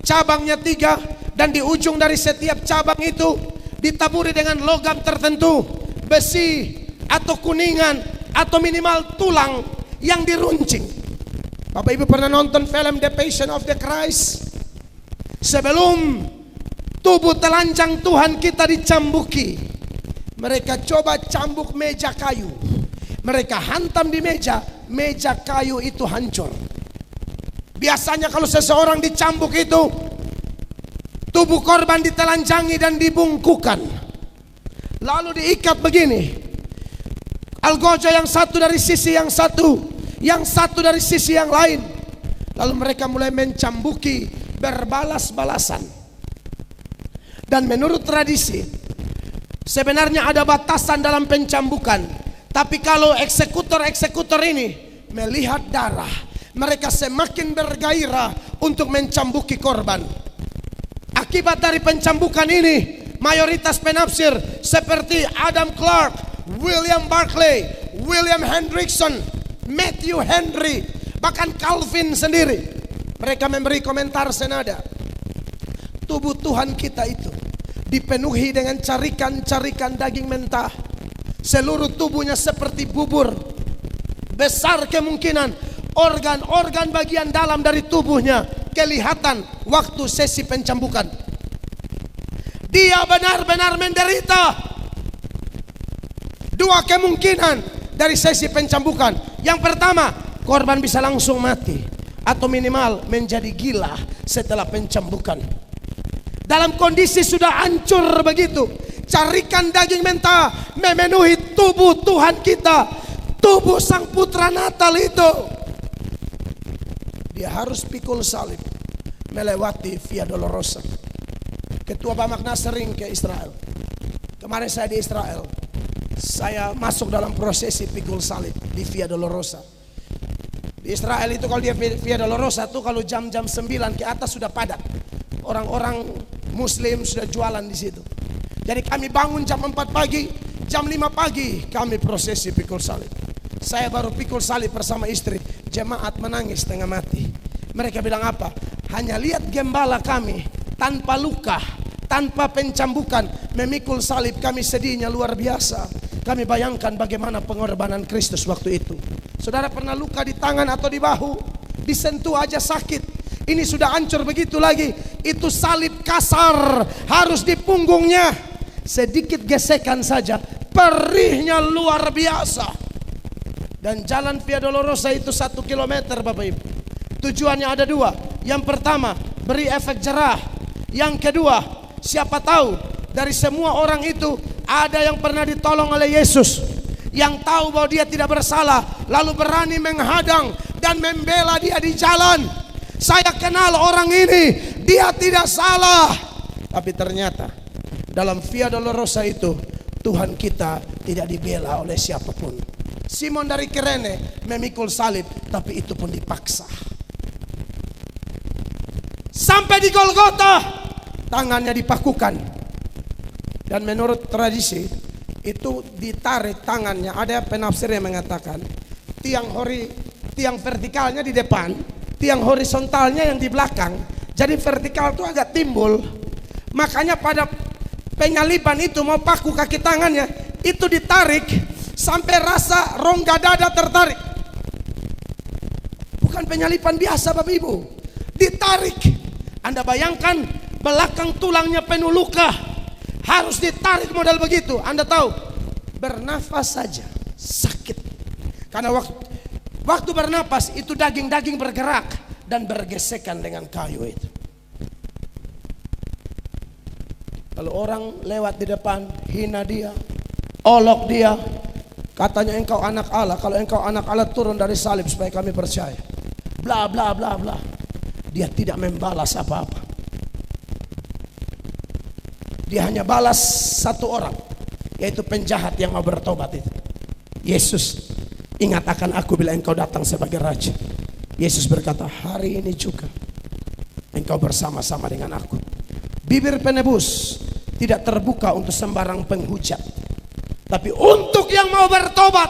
cabangnya 3, dan di ujung dari setiap cabang itu ditaburi dengan logam tertentu, besi atau kuningan atau minimal tulang yang diruncing. Bapak Ibu pernah nonton film The Passion of the Christ? Sebelum tubuh telanjang Tuhan kita dicambuki, mereka coba cambuk meja kayu. Mereka hantam di meja, meja kayu itu hancur. Biasanya kalau seseorang dicambuk itu, tubuh korban ditelanjangi dan dibungkukan, lalu diikat begini. Algojo yang satu dari sisi yang satu, yang satu dari sisi yang lain. Lalu mereka mulai mencambuki berbalas-balasan. Dan menurut tradisi, sebenarnya ada batasan dalam pencambukan. Tapi kalau eksekutor-eksekutor ini melihat darah, mereka semakin bergairah untuk mencambuki korban. Akibat dari pencambukan ini, mayoritas penafsir seperti Adam Clarke, William Barclay, William Hendrickson, Matthew Henry, bahkan Calvin sendiri, mereka memberi komentar senada. Tubuh Tuhan kita itu dipenuhi dengan carikan-carikan daging mentah. Seluruh tubuhnya seperti bubur. Besar kemungkinan organ-organ bagian dalam dari tubuhnya kelihatan waktu sesi pencambukan. Dia benar-benar menderita. Dua kemungkinan dari sesi pencambukan. Yang pertama, korban bisa langsung mati, atau minimal menjadi gila setelah pencambukan. Dalam kondisi sudah hancur begitu, carikan daging mentah memenuhi tubuh Tuhan kita, tubuh Sang Putra Natal itu. Dia harus pikul salib, melewati Via Dolorosa. Ketua Bamakna sering ke Israel. Kemarin saya di Israel, saya masuk dalam prosesi pikul salib di Via Dolorosa. Di Israel itu kalau dia Via Dolorosa tuh kalau jam-jam 9 ke atas sudah padat. Orang-orang Muslim sudah jualan di situ. Jadi kami bangun jam 4 pagi, jam 5 pagi kami prosesi pikul salib. Saya baru pikul salib bersama istri. Jemaat menangis setengah mati. Mereka bilang apa? Hanya lihat gembala kami tanpa luka, tanpa pencambukan, memikul salib, kami sedihnya luar biasa. Kami bayangkan bagaimana pengorbanan Kristus waktu itu. Saudara pernah luka di tangan atau di bahu, disentuh aja sakit. Ini sudah hancur begitu lagi. Itu salib kasar, harus di punggungnya. Sedikit gesekan saja, perihnya luar biasa. Dan jalan Via Dolorosa itu 1 kilometer Bapak Ibu. Tujuannya ada 2. Yang pertama, beri efek jerah. Yang kedua, siapa tahu dari semua orang itu ada yang pernah ditolong oleh Yesus, yang tahu bahwa dia tidak bersalah, lalu berani menghadang dan membela dia di jalan. Saya kenal orang ini, dia tidak salah. Tapi ternyata dalam Via Dolorosa itu Tuhan kita tidak dibela oleh siapapun. Simon dari Kirene memikul salib, tapi itu pun dipaksa. Sampai di Golgota tangannya dipakukan. Dan menurut tradisi itu ditarik tangannya. Ada penafsir yang mengatakan tiang vertikalnya di depan, tiang horizontalnya yang di belakang. Jadi vertikal itu agak timbul. Makanya pada penyaliban itu mau paku kaki tangannya itu ditarik sampai rasa rongga dada tertarik. Bukan penyaliban biasa Bapak Ibu, ditarik. Anda bayangkan belakang tulangnya penuh luka, harus ditarik model begitu. Anda tahu, bernafas saja sakit. Karena waktu bernapas itu daging-daging bergerak dan bergesekan dengan kayu itu. Kalau orang lewat di depan, hina dia, olok dia, katanya engkau anak Allah. Kalau engkau anak Allah, turun dari salib supaya kami percaya. Bla bla bla bla. Dia tidak membalas apa-apa. Dia hanya balas satu orang, yaitu penjahat yang mau bertobat itu. Yesus, ingat akan aku bila engkau datang sebagai raja. Yesus berkata, hari ini juga engkau bersama-sama dengan aku. Bibir penebus tidak terbuka untuk sembarang penghujat, tapi untuk yang mau bertobat,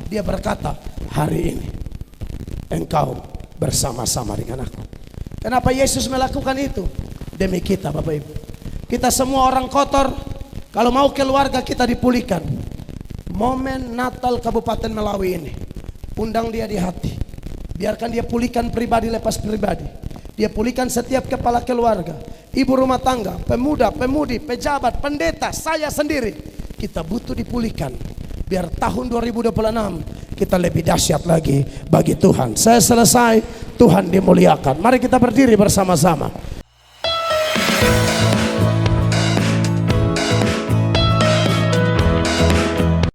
dia berkata, hari ini engkau bersama-sama dengan aku. Kenapa Yesus melakukan itu? Demi kita Bapak Ibu. Kita semua orang kotor, kalau mau keluarga kita dipulihkan. Momen Natal Kabupaten Melawi ini, undang dia di hati. Biarkan dia pulihkan pribadi lepas pribadi. Dia pulihkan setiap kepala keluarga, ibu rumah tangga, pemuda, pemudi, pejabat, pendeta, saya sendiri. Kita butuh dipulihkan. Biar tahun 2026 kita lebih dahsyat lagi bagi Tuhan. Saya selesai, Tuhan dimuliakan. Mari kita berdiri bersama-sama.